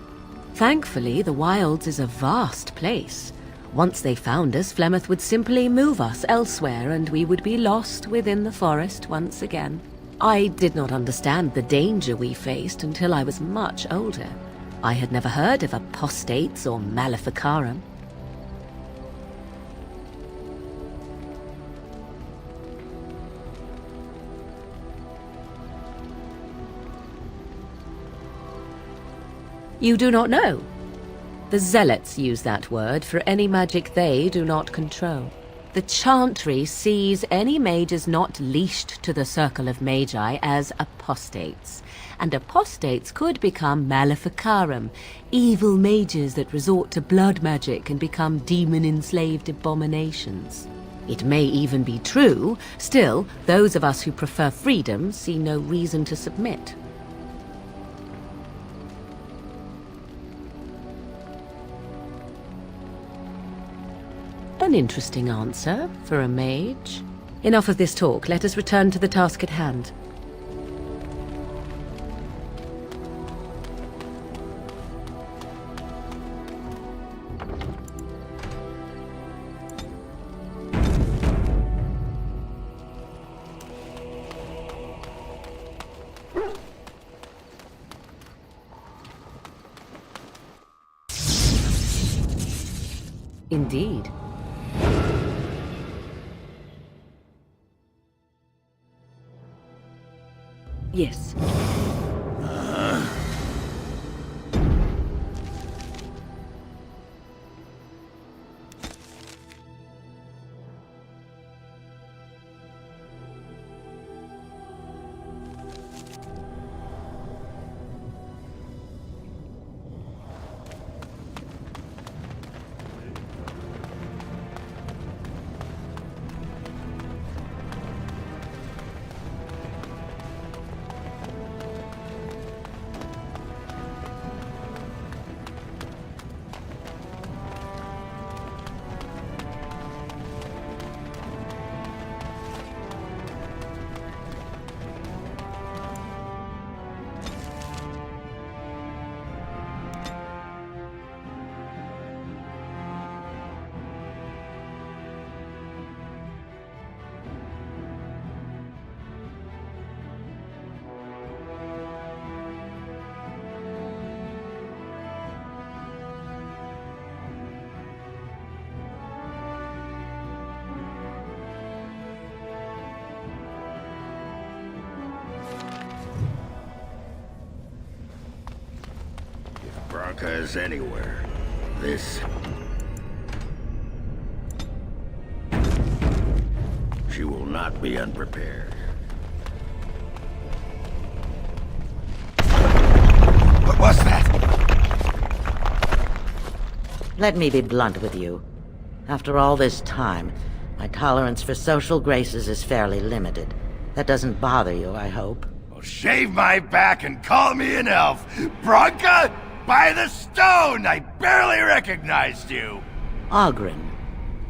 Speaker 1: Thankfully, the wilds is a vast place. Once they found us, Flemeth would simply move us elsewhere and we would be lost within the forest once again. I did not understand the danger we faced until I was much older. I had never heard of apostates or maleficarum. You do not know? The Zealots use that word for any magic they do not control. The Chantry sees any mages not leashed to the Circle of Magi as apostates, and apostates could become maleficarum, evil mages that resort to blood magic and become demon-enslaved abominations. It may even be true, still, those of us who prefer freedom see no reason to submit. An interesting answer for a mage. Enough of this talk. Let us return to the task at hand. Indeed. Yes.
Speaker 15: because anywhere, this... She will not be unprepared. What was that?
Speaker 16: Let me be blunt with you. After all this time, my tolerance for social graces is fairly limited. That doesn't bother you, I hope.
Speaker 15: Well, shave my back and call me an elf. Bronca, by the stone! I barely recognized you.
Speaker 16: Ogren.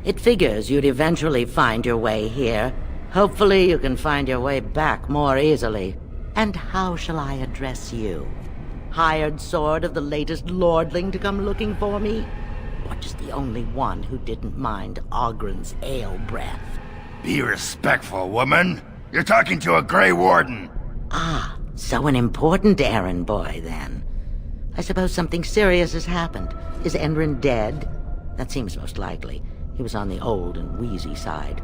Speaker 16: It figures you'd eventually find your way here. Hopefully you can find your way back more easily. And how shall I address you? Hired sword of the latest lordling to come looking for me? Or just the only one who didn't mind Ogren's ale breath?
Speaker 15: Be respectful, woman. You're talking to a Grey Warden.
Speaker 16: Ah, so an important errand boy, then. I suppose something serious has happened. Is Endrin dead? That seems most likely. He was on the old and wheezy side.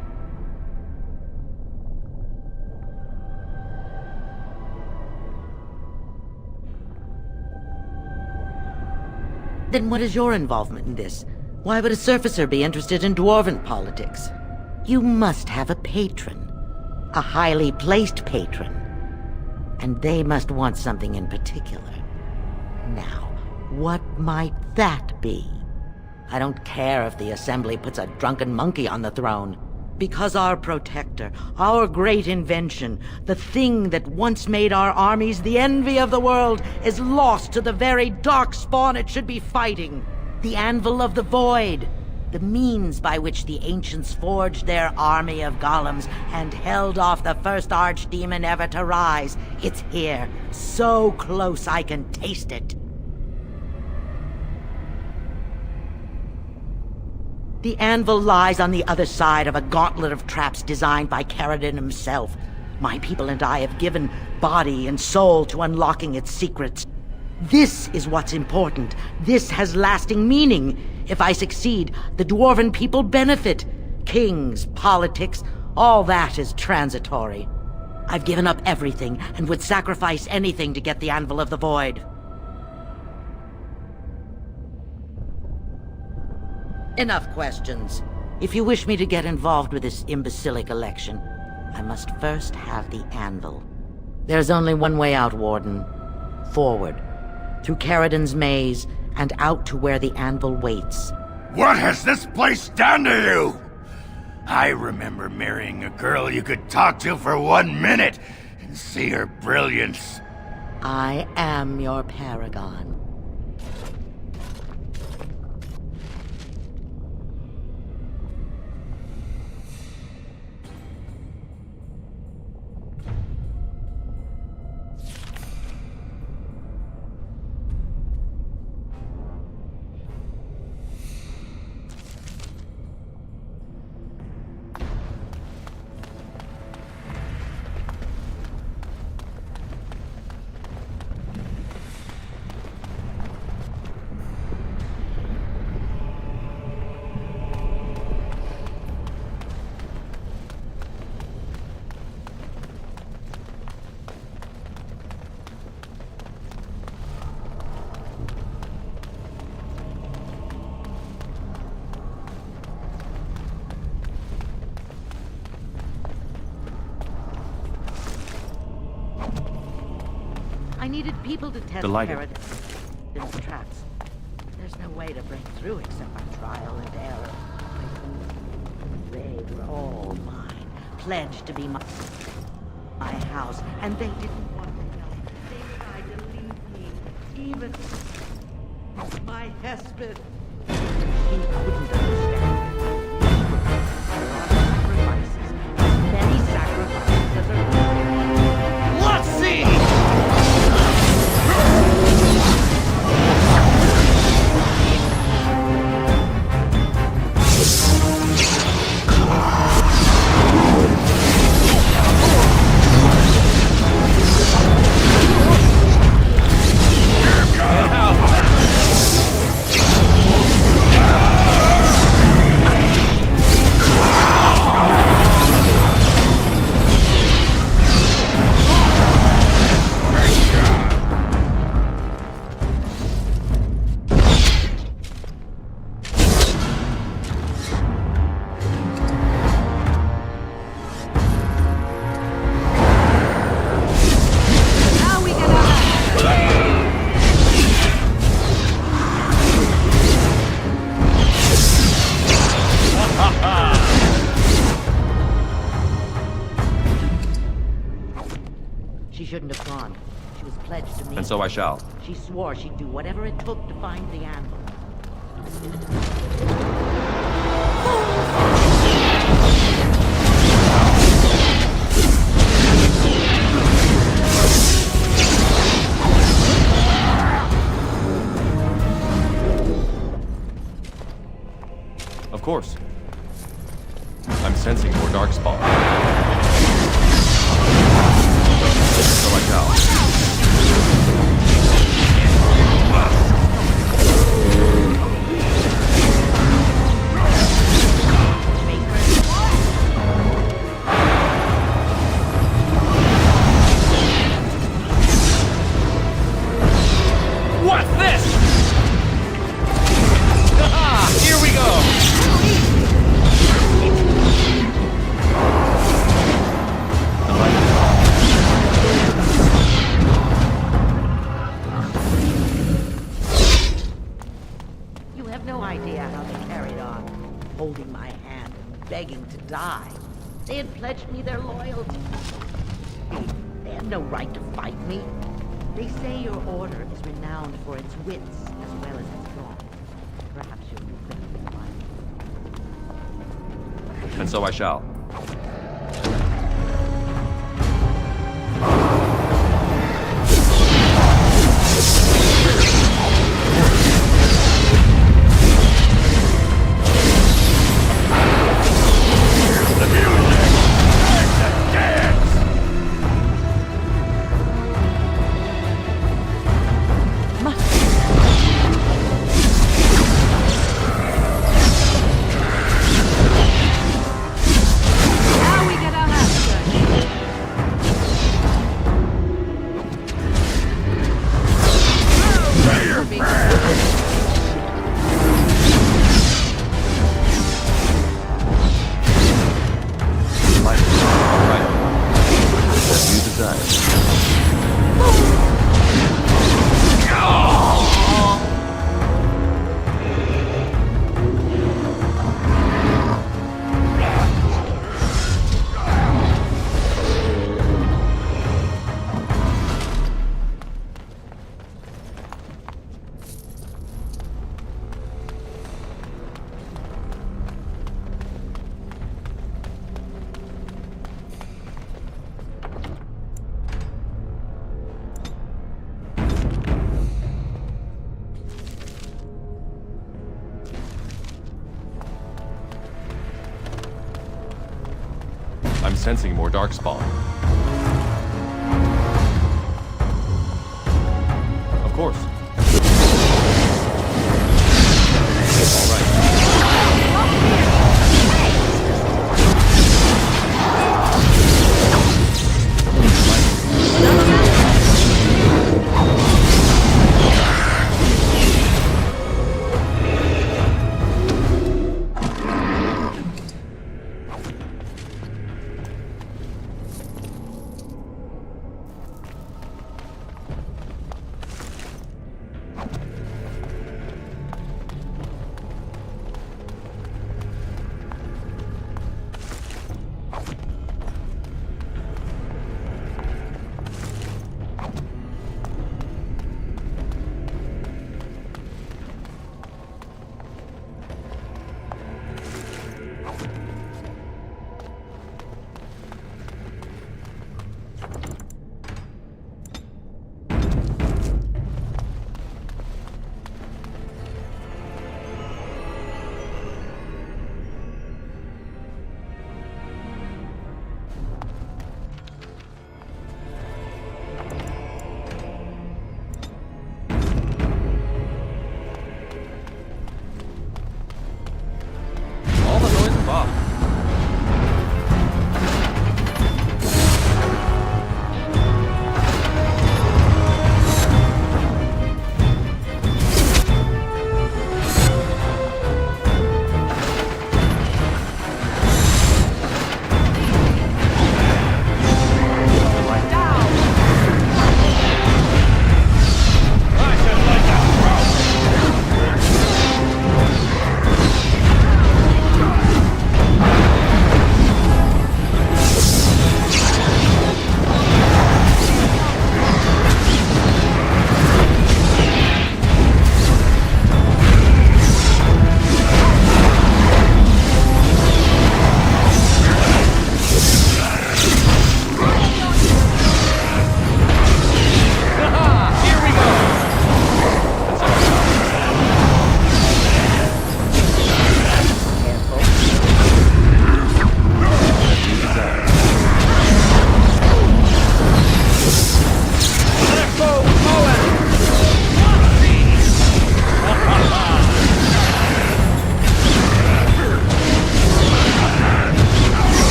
Speaker 16: Then what is your involvement in this? Why would a surfacer be interested in dwarven politics? You must have a patron. A highly placed patron. And they must want something in particular. Now, what might that be? I don't care if the Assembly puts a drunken monkey on the throne. Because our protector, our great invention, the thing that once made our armies the envy of the world, is lost to the very darkspawn it should be fighting. The Anvil of the Void. The means by which the ancients forged their army of golems and held off the first archdemon ever to rise. It's here, so close I can taste it. The anvil lies on the other side of a gauntlet of traps designed by Caradon himself. My people and I have given body and soul to unlocking its secrets. This is what's important. This has lasting meaning. If I succeed, the dwarven people benefit. Kings, politics, all that is transitory. I've given up everything and would sacrifice anything to get the Anvil of the Void. Enough questions. If you wish me to get involved with this imbecilic election, I must first have the Anvil. There's only one way out, Warden. Forward. Through Caradon's maze, and out to where the Anvil waits.
Speaker 15: What has this place done to you? I remember marrying a girl you could talk to for 1 minute and see her brilliance.
Speaker 16: I am your paragon. I needed people to test Caradon's traps. There's no way to break through except by trial and error. They were all mine, pledged to be my house, and they didn't want to know. They tried to leave me, even my Hesped. He couldn't understand. There are sacrifices, as many sacrifices as are needed. Let's see! shouldn't have gone. She was pledged to me.
Speaker 10: And so I shall.
Speaker 16: She swore she'd do whatever it took to find the anvil.
Speaker 10: Of course. I'm sensing more darkspawn. So I shall.
Speaker 5: What's this? Aha! Here we go!
Speaker 16: You have no idea how they carried on, holding my hand and begging to die. They had pledged me their loyalty. They had no right to fight me. They say your order is renowned for its wits as well as its wrongs. Perhaps you'll do better than mine.
Speaker 10: And so I shall. I'm sensing more darkspawn. Of course. All right.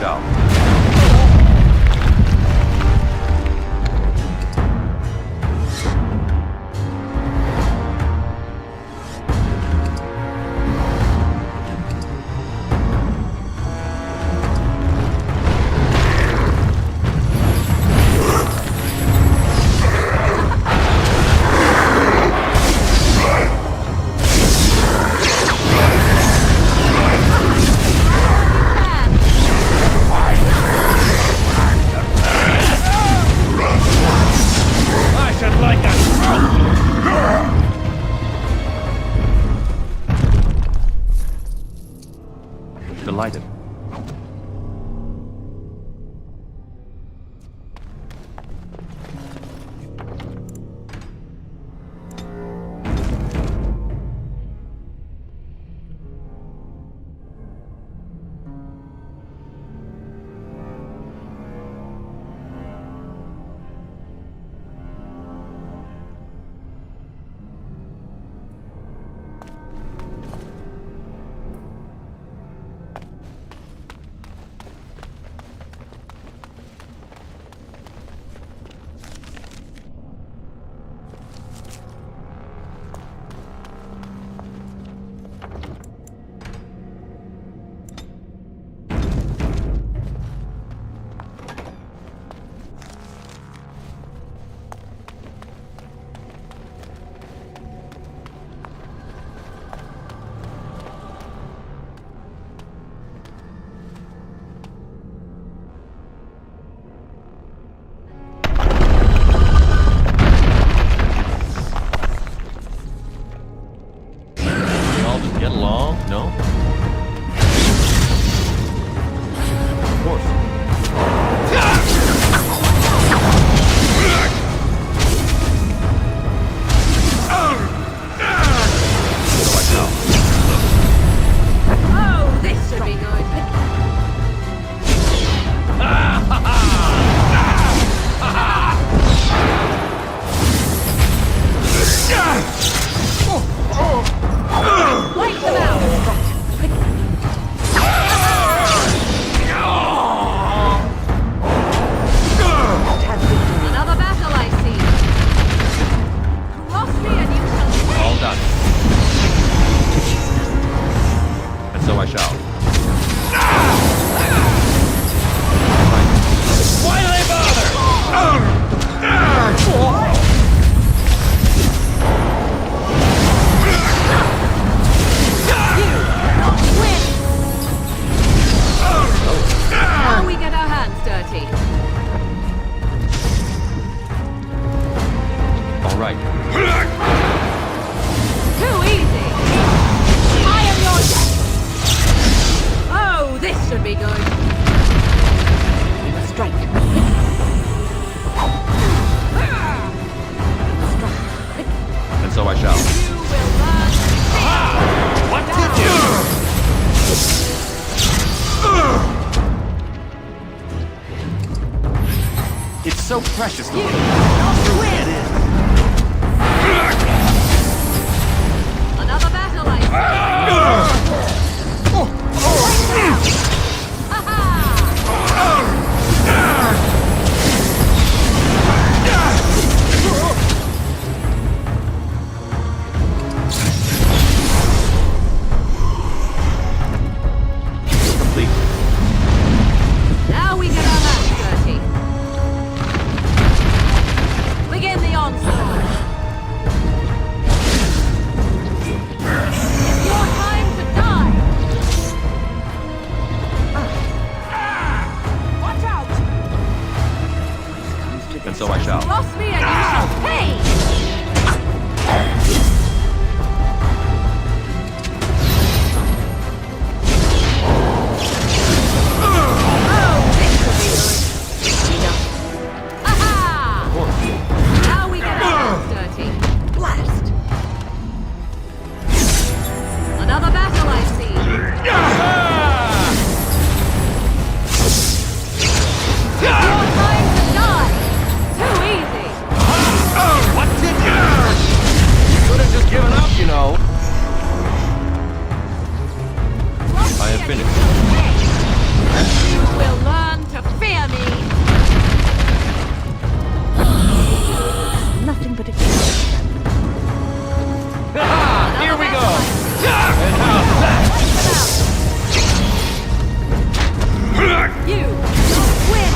Speaker 10: shall. Delighted. Get along? No? Of course.
Speaker 17: Oh, this should be good. Wipe them out! Another battle, I see. Cross me and you shall pay.
Speaker 10: All done. And so I shall. Why do they bother?
Speaker 17: Now we get our hands dirty.
Speaker 10: All right.
Speaker 17: Too easy. I am your death. Oh, this should be good. Strike.
Speaker 10: And so I shall.
Speaker 17: You will learn.
Speaker 10: What did you? It's so precious to
Speaker 17: Get in. Another battle, I see.
Speaker 10: complete.
Speaker 17: Now we get our hands dirty. Begin the onslaught. It's your time to die. Watch out!
Speaker 10: And so I shall.
Speaker 17: Cross me and you shall pay! Now we get our hands dirty. Blast! Another battle, I see. It's your time to die. Too easy.
Speaker 10: What did you? You could have just given up, you know. I have finished.
Speaker 17: You will learn to fear me.
Speaker 16: Nothing but a...
Speaker 10: Here we go! And how's that?
Speaker 17: You don't win.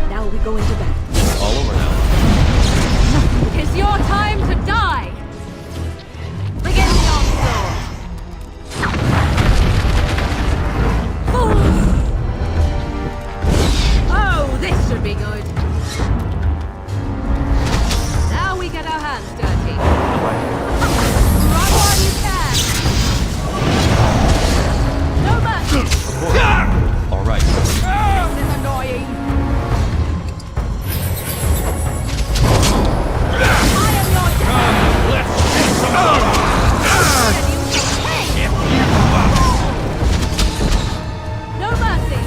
Speaker 17: Now we go into battle.
Speaker 10: All over now.
Speaker 17: It is your time to die. Begin the onslaught. Oh, this should be good. Now we get our hands dirty. Run while you can. No mercy.
Speaker 10: All right.
Speaker 17: This is annoying.
Speaker 10: Let's get some
Speaker 17: No mercy.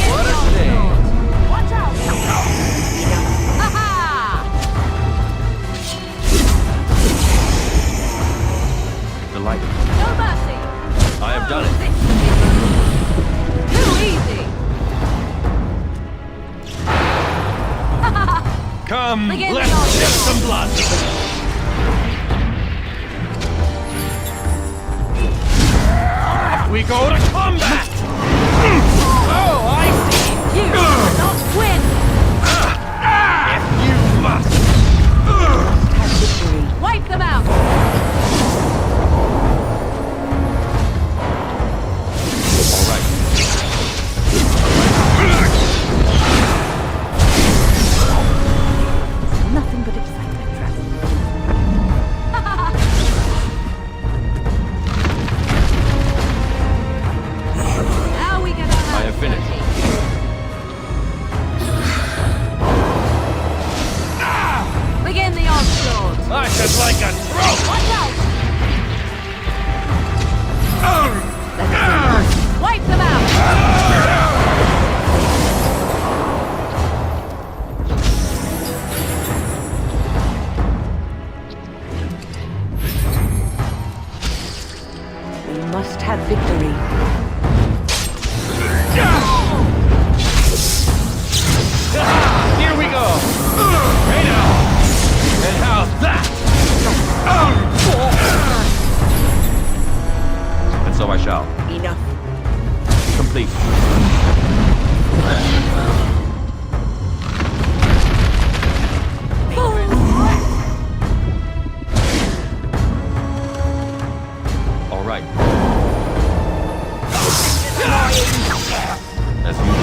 Speaker 10: What a shame.
Speaker 17: Watch out. Ha-ha.
Speaker 10: Delighted.
Speaker 17: No mercy.
Speaker 10: I have done it.
Speaker 17: Too easy.
Speaker 10: Come,
Speaker 17: Begin
Speaker 10: let's
Speaker 17: the onslaught.
Speaker 10: get some blood. Off we go to combat. Oh, I see.
Speaker 17: You cannot win.
Speaker 10: If you must.
Speaker 17: Have victory. Wipe them out.
Speaker 10: All right.
Speaker 16: Nothing but excitement, trust me.
Speaker 17: Now we get our
Speaker 10: I
Speaker 17: hands
Speaker 10: have finished.
Speaker 17: dirty. Begin the onslaught.
Speaker 10: I should like a throat.
Speaker 17: Watch out. Wipe them out.
Speaker 16: We must have victory.
Speaker 10: Here we go. Right now. And how's that? And so I shall.
Speaker 16: Enough.
Speaker 10: Complete. All right. As usual.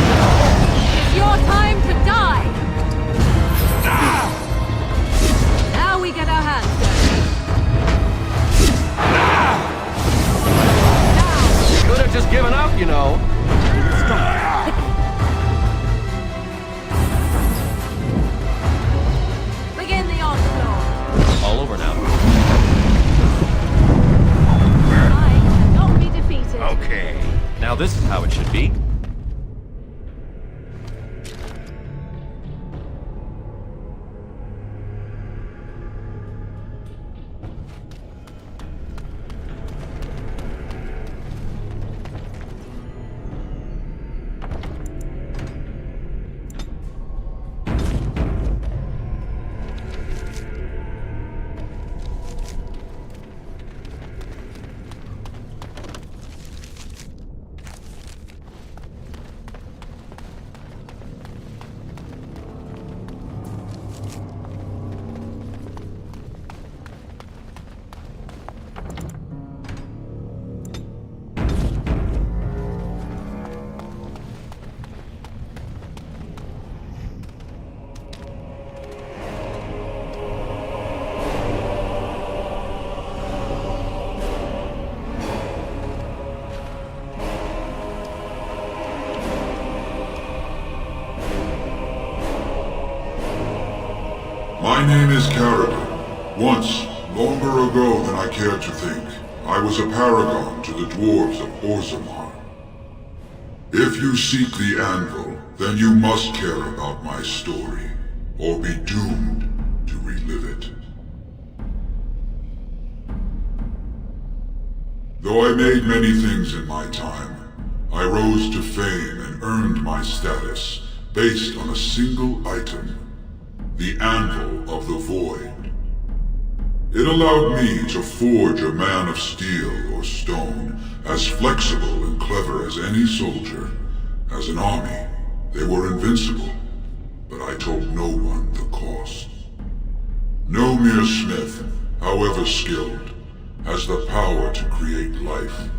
Speaker 17: It's your time to die. Now we get our hands dirty.
Speaker 10: You could have just given up, you know.
Speaker 17: Begin the onslaught.
Speaker 10: All over now.
Speaker 17: I cannot be defeated.
Speaker 10: Okay. Now this is how it should be.
Speaker 18: My name is Carrigan. Once, longer ago than I care to think, I was a paragon to the dwarves of Orzammar. If you seek the anvil, then you must care about my story, or be doomed to relive it. Though I made many things in my time, I rose to fame and earned my status based on a single item, the Anvil of the Void. It allowed me to forge a man of steel or stone, as flexible and clever as any soldier. As an army, they were invincible, but I told no one the cost. No mere smith, however skilled, has the power to create life.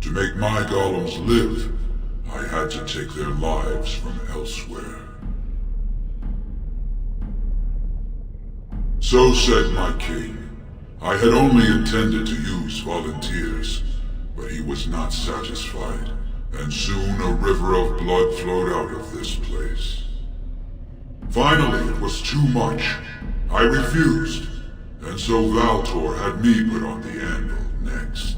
Speaker 18: To make my golems live, I had to take their lives from elsewhere. So said my king. I had only intended to use volunteers, but he was not satisfied, and soon a river of blood flowed out of this place. Finally, it was too much. I refused, and so Valtor had me put on the anvil next.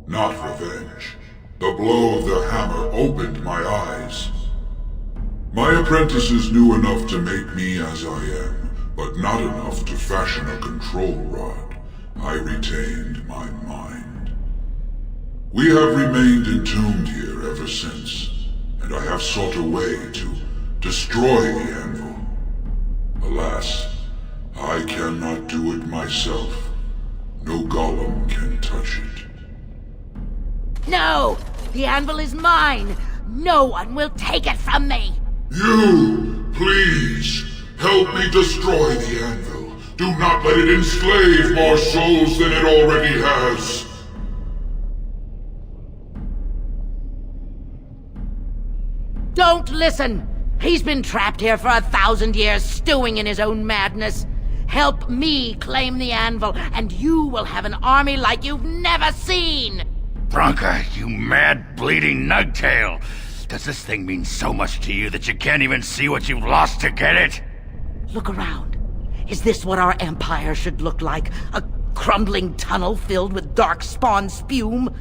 Speaker 18: Not revenge. The blow of the hammer opened my eyes. My apprentices knew enough to make me as I am, but not enough to fashion a control rod. I retained my mind. We have remained entombed here ever since, and I have sought a way to destroy the anvil. Alas, I cannot do it myself. No golem can touch it.
Speaker 16: No! The anvil is mine! No one will take it from me!
Speaker 18: You! Please! Help me destroy the anvil! Do not let it enslave more souls than it already has!
Speaker 16: Don't listen! He's been trapped here for 1,000 years, stewing in his own madness. Help me claim the anvil, and you will have an army like you've never seen!
Speaker 15: Bronca, you mad, bleeding nugtail! Does this thing mean so much to you that you can't even see what you've lost to get it?
Speaker 16: Look around. Is this what our empire should look like? A crumbling tunnel filled with dark spawn spume?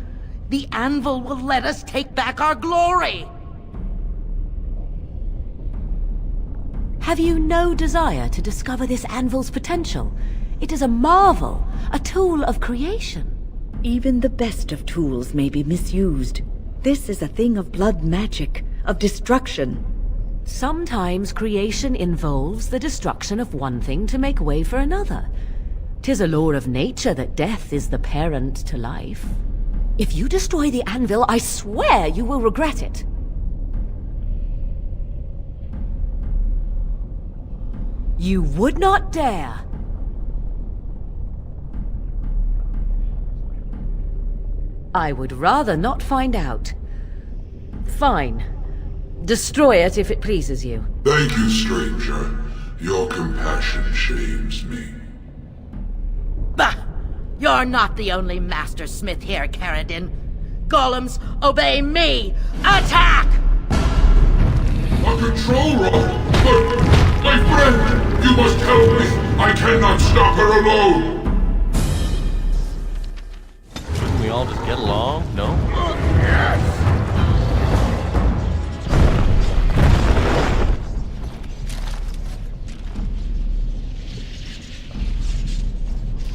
Speaker 16: The anvil will let us take back our glory!
Speaker 1: Have you no desire to discover this anvil's potential? It is a marvel, a tool of creation.
Speaker 19: Even the best of tools may be misused. This is a thing of blood magic, of destruction.
Speaker 1: Sometimes creation involves the destruction of one thing to make way for another. 'Tis a law of nature that death is the parent to life. If you destroy the anvil, I swear you will regret it. You would not dare. I would rather not find out. Fine. Destroy it if it pleases you.
Speaker 18: Thank you, stranger. Your compassion shames me.
Speaker 16: Bah! You're not the only master smith here, Carradine. Golems, obey me! Attack!
Speaker 18: A control rod? But, my friend, you must help me. I cannot stop her alone.
Speaker 10: Shouldn't we all just get along? No?
Speaker 15: Yes!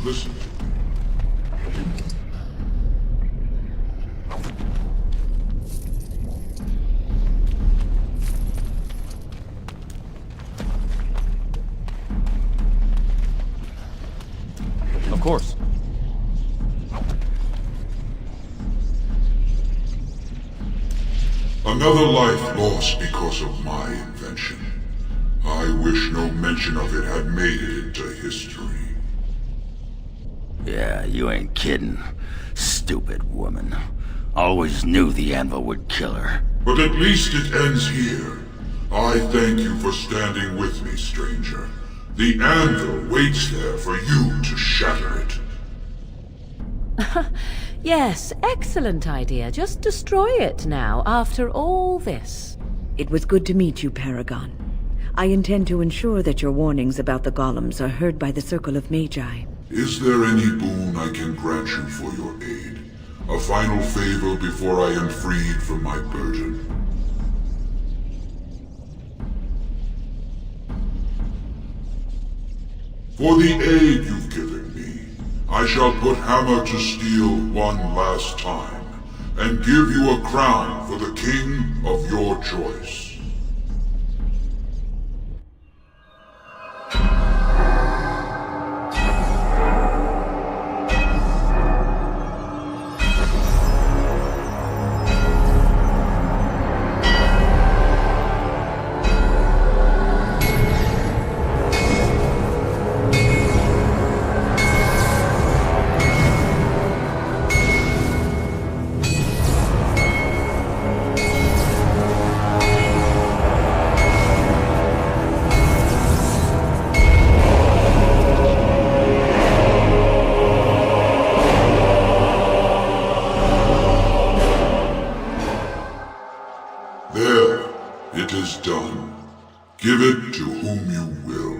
Speaker 18: Listen.
Speaker 10: Of course.
Speaker 18: Another life lost because of my invention. I wish no mention of it had made it into history.
Speaker 15: Yeah, you ain't kidding. Stupid woman. Always knew the anvil would kill her.
Speaker 18: But at least it ends here. I thank you for standing with me, stranger. The anvil waits there for you to shatter it.
Speaker 1: Yes, excellent idea. Just destroy it now, after all this.
Speaker 19: It was good to meet you, Paragon. I intend to ensure that your warnings about the golems are heard by the Circle of Magi.
Speaker 18: Is there any boon I can grant you for your aid? A final favor before I am freed from my burden? For the aid you've given me, I shall put hammer to steel one last time, and give you a crown for the king of your choice. Give it to whom you will.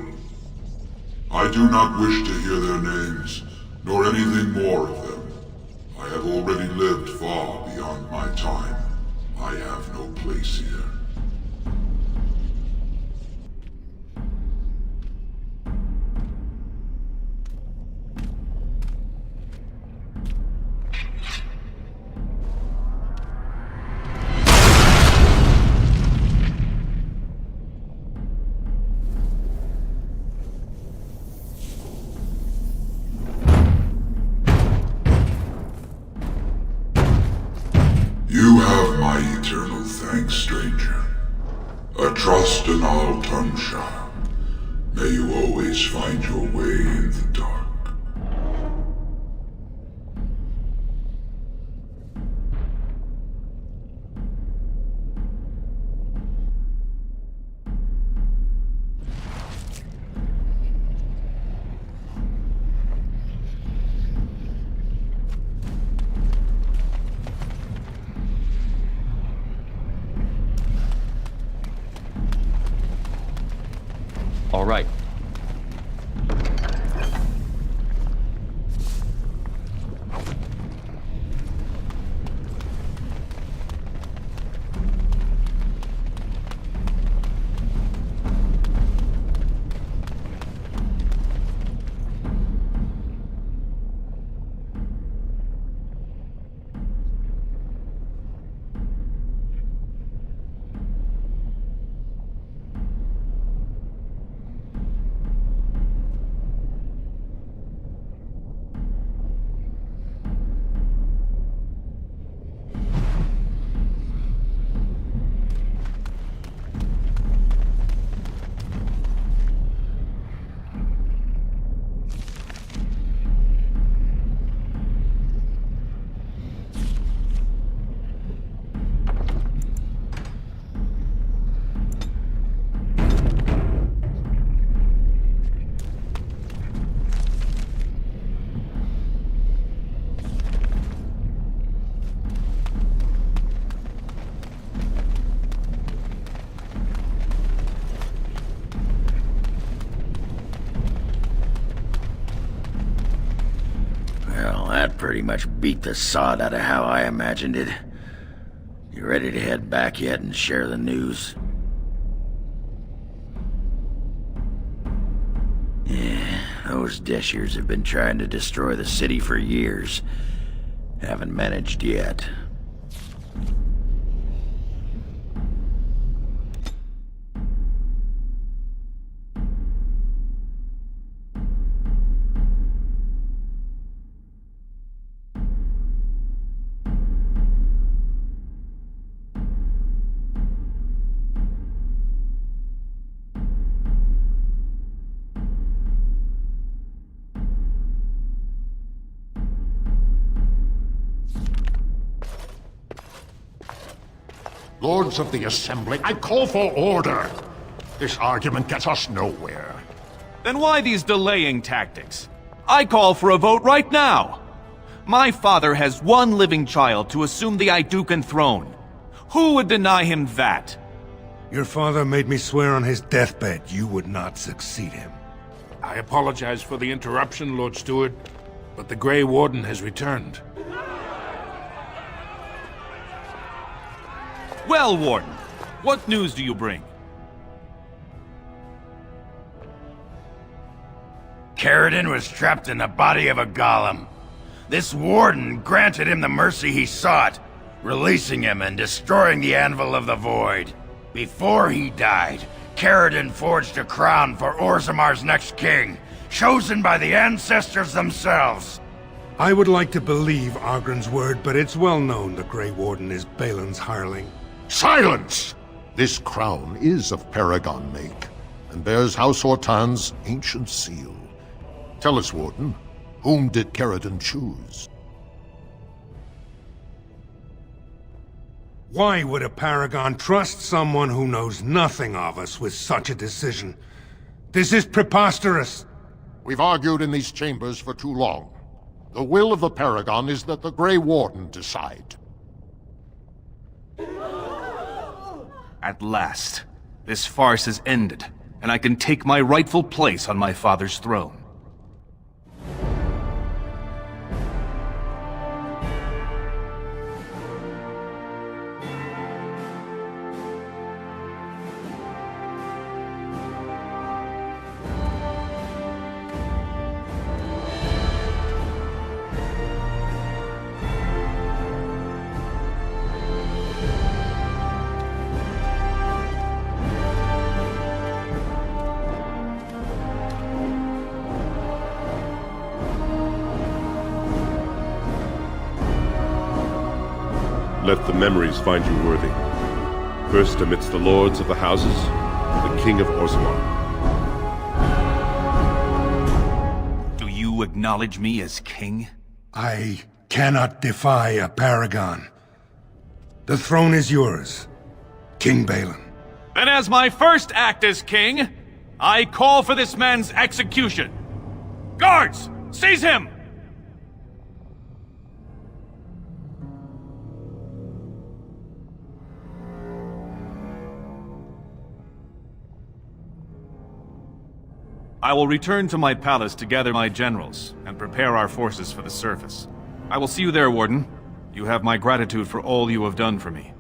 Speaker 18: I do not wish to hear their names, nor anything more of them. I have already lived far beyond my time. I have no place here. You have my eternal thanks, stranger. A trust in all Tumsha. May you always find your way in the dark.
Speaker 10: All right.
Speaker 15: That pretty much beat the sod out of how I imagined it. You ready to head back yet and share the news? Yeah, those Deshirs have been trying to destroy the city for years. Haven't managed yet.
Speaker 20: Lords of the Assembly, I call for order. This argument gets us nowhere.
Speaker 21: Then why these delaying tactics? I call for a vote right now. My father has one living child to assume the Idukan throne. Who would deny him that?
Speaker 3: Your father made me swear on his deathbed you would not succeed him.
Speaker 20: I apologize for the interruption, Lord Steward, but the Grey Warden has returned.
Speaker 21: Well, Warden, what news do you bring?
Speaker 15: Caridin was trapped in the body of a golem. This warden granted him the mercy he sought, releasing him and destroying the Anvil of the Void. Before he died, Caridin forged a crown for Orzamar's next king, chosen by the ancestors themselves.
Speaker 3: I would like to believe Argren's word, but it's well known the Grey Warden is Balin's hireling.
Speaker 20: Silence!
Speaker 22: This crown is of Paragon make, and bears House Hortan's ancient seal. Tell us, Warden, whom did Caridin choose?
Speaker 3: Why would a Paragon trust someone who knows nothing of us with such a decision? This is preposterous!
Speaker 22: We've argued in these chambers for too long. The will of the Paragon is that the Grey Warden decide.
Speaker 21: At last, this farce is ended, and I can take my rightful place on my father's throne.
Speaker 23: Let the memories find you worthy. First amidst the lords of the houses, the King of Orzammar.
Speaker 21: Do you acknowledge me as king?
Speaker 3: I cannot defy a Paragon. The throne is yours, King Balin.
Speaker 21: Then as my first act as king, I call for this man's execution. Guards, seize him! I will return to my palace to gather my generals and prepare our forces for the surface. I will see you there, Warden. You have my gratitude for all you have done for me.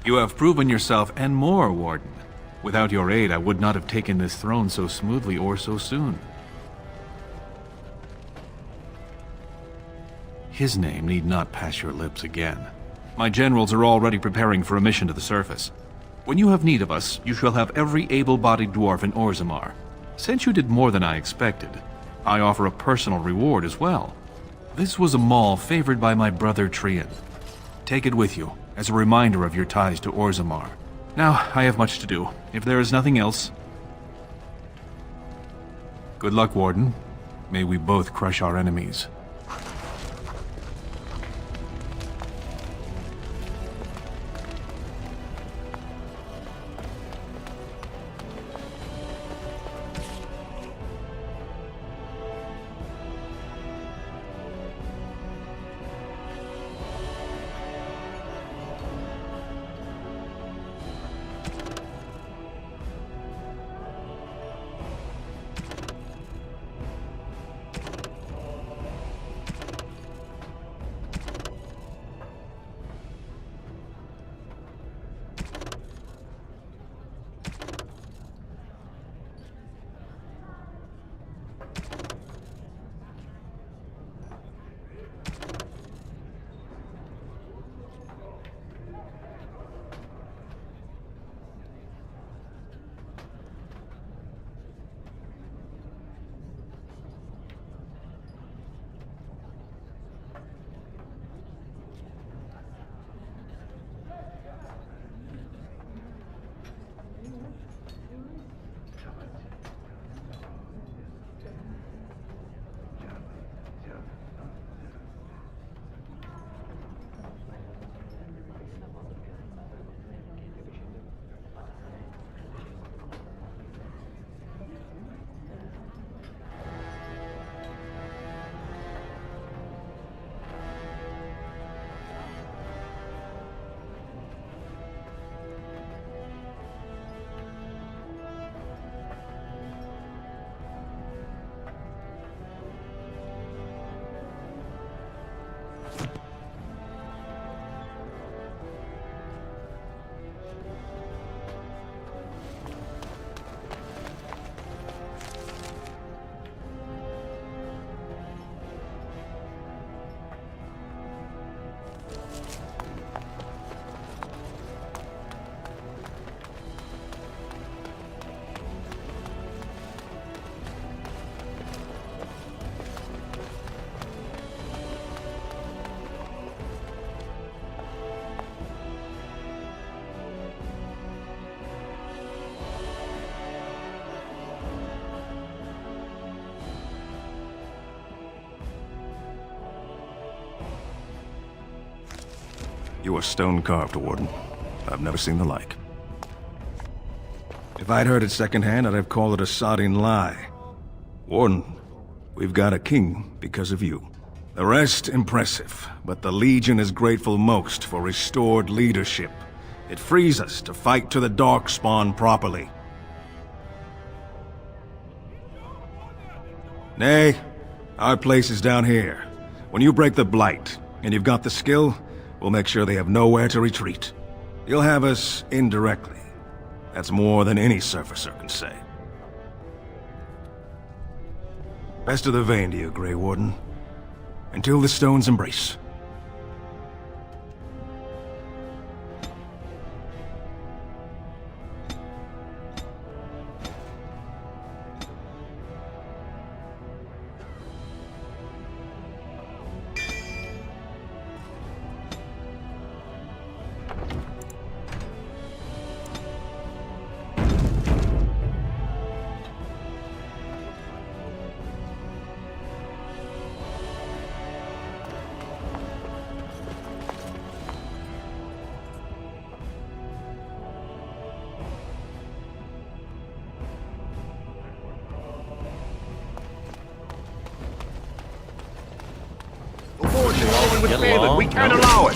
Speaker 21: You have proven yourself and more, Warden. Without your aid, I would not have taken this throne so smoothly or so soon. His name need not pass your lips again. My generals are already preparing for a mission to the surface. When you have need of us, you shall have every able-bodied dwarf in Orzammar. Since you did more than I expected, I offer a personal reward as well. This was a mall favored by my brother Trian. Take it with you, as a reminder of your ties to Orzammar. Now, I have much to do. If there is nothing else... Good luck, Warden. May we both crush our enemies.
Speaker 2: You are stone-carved, Warden. I've never seen the like. If I'd heard it secondhand, I'd have called it a sodding lie. Warden, we've got a king because of you. The rest, impressive, but the Legion is grateful most for restored leadership. It frees us to fight to the Darkspawn properly. Nay, our place is down here. When you break the Blight, and you've got the skill, we'll make sure they have nowhere to retreat. You'll have us indirectly. That's more than any surfacer can say. Best of the vein to you, Grey Warden. Until the stones embrace.
Speaker 20: With Phelan, we can't allow it.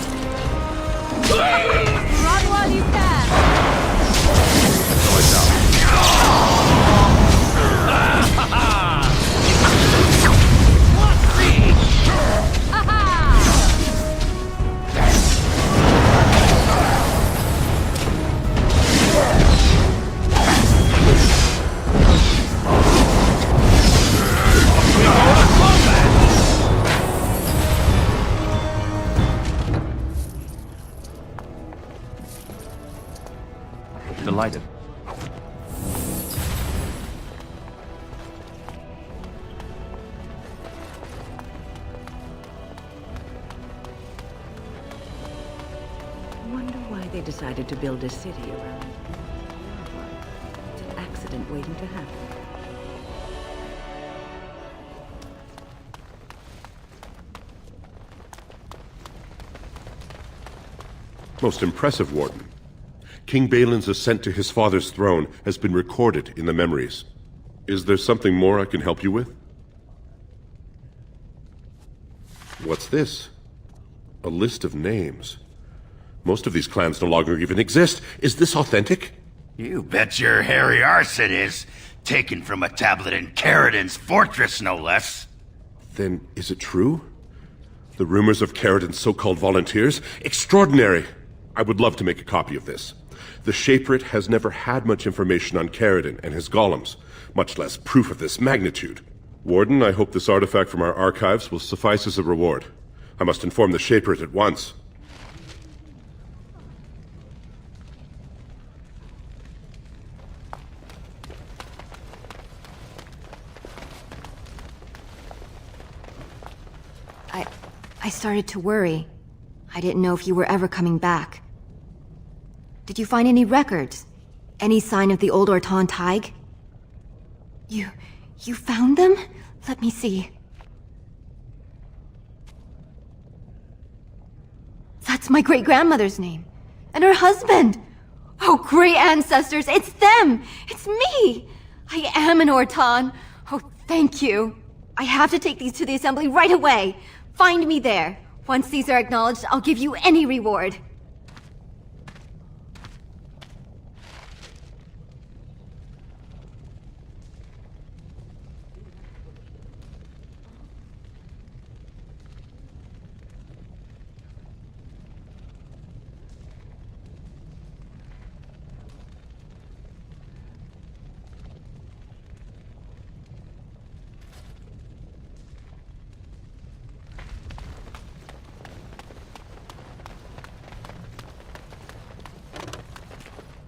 Speaker 17: Run while you can.
Speaker 10: Delighted.
Speaker 19: Wonder why they decided to build a city around it. It's an accident waiting to happen.
Speaker 23: Most impressive, Warden. King Balin's ascent to his father's throne has been recorded in the memories. Is there something more I can help you with? What's this? A list of names. Most of these clans no longer even exist. Is this authentic?
Speaker 15: You bet your hairy arse it is. Taken from a tablet in Caridin's fortress, no less.
Speaker 23: Then is it true? The rumors of Caridin's so-called volunteers? Extraordinary! I would love to make a copy of this. The Shaperate has never had much information on Caridin and his golems, much less proof of this magnitude. Warden, I hope this artifact from our archives will suffice as a reward. I must inform the Shaperate at once.
Speaker 13: I started to worry. I didn't know if you were ever coming back. Did you find any records? Any sign of the old Orton Tig? You found them? Let me see. That's my great-grandmother's name. And her husband! Oh, great ancestors, it's them! It's me! I am an Orton. Oh, thank you. I have to take these to the assembly right away. Find me there. Once these are acknowledged, I'll give you any reward.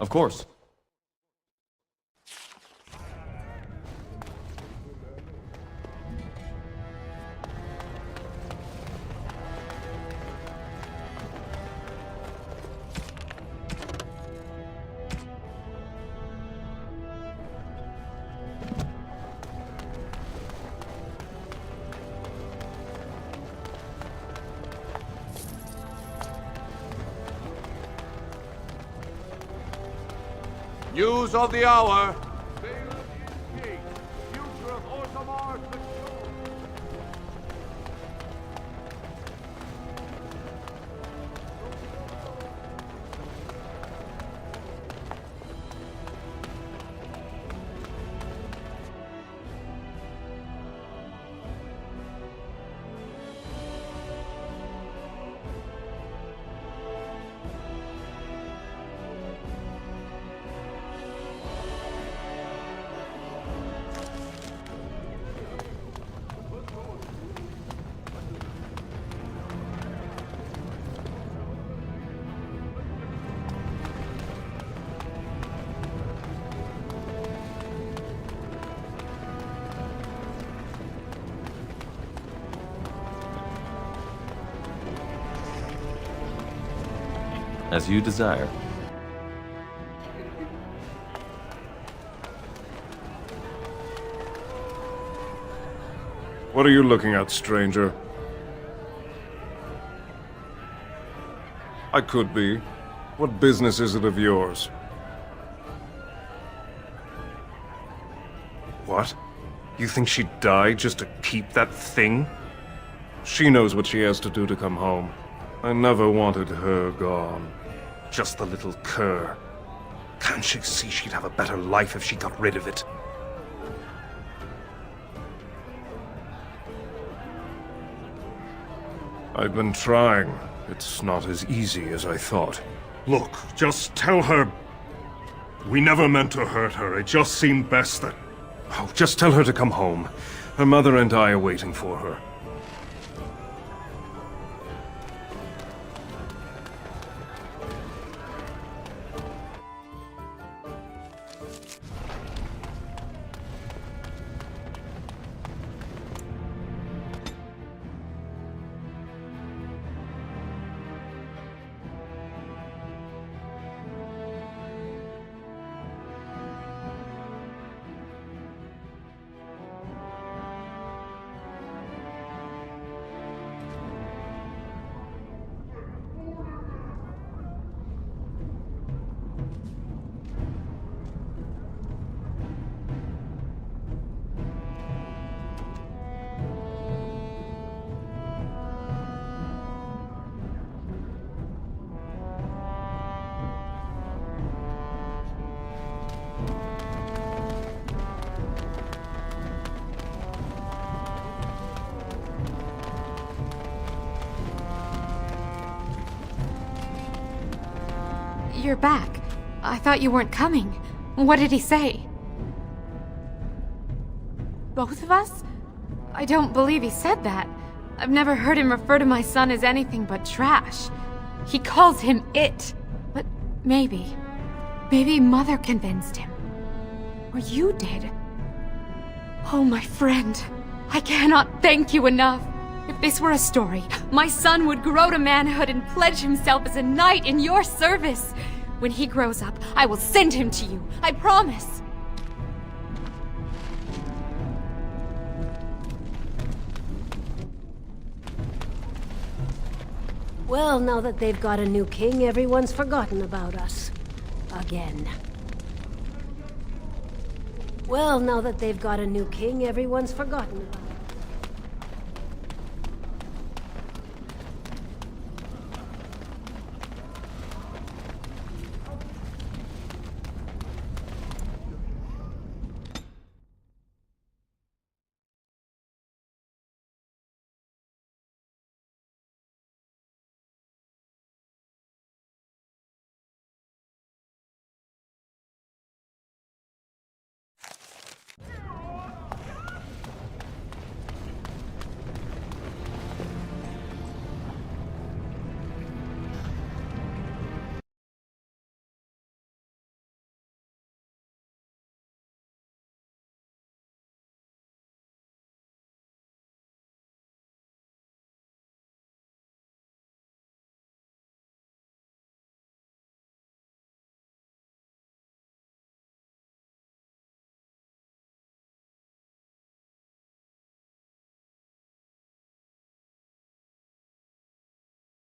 Speaker 10: Of course.
Speaker 5: News of the hour.
Speaker 10: As you desire.
Speaker 2: What are you looking at, stranger? I could be. What business is it of yours? What? You think she'd die just to keep that thing? She knows what she has to do to come home. I never wanted her gone. Just the little cur. Can't she see she'd have a better life if she got rid of it? I've been trying. It's not as easy as I thought.
Speaker 6: Look, just tell her... We never meant to hurt her. It just seemed best that...
Speaker 2: Oh, just tell her to come home. Her mother and I are waiting for her.
Speaker 7: You're back. I thought you weren't coming. What did he say? Both of us? I don't believe he said that. I've never heard him refer to my son as anything but trash. He calls him it. But maybe Mother convinced him. Or you did. Oh, my friend. I cannot thank you enough. If this were a story, my son would grow to manhood and pledge himself as a knight in your service. When he grows up, I will send him to you. I promise.
Speaker 8: Well, now that they've got a new king, everyone's forgotten about us. Again. Well, now that they've got a new king, everyone's forgotten about us.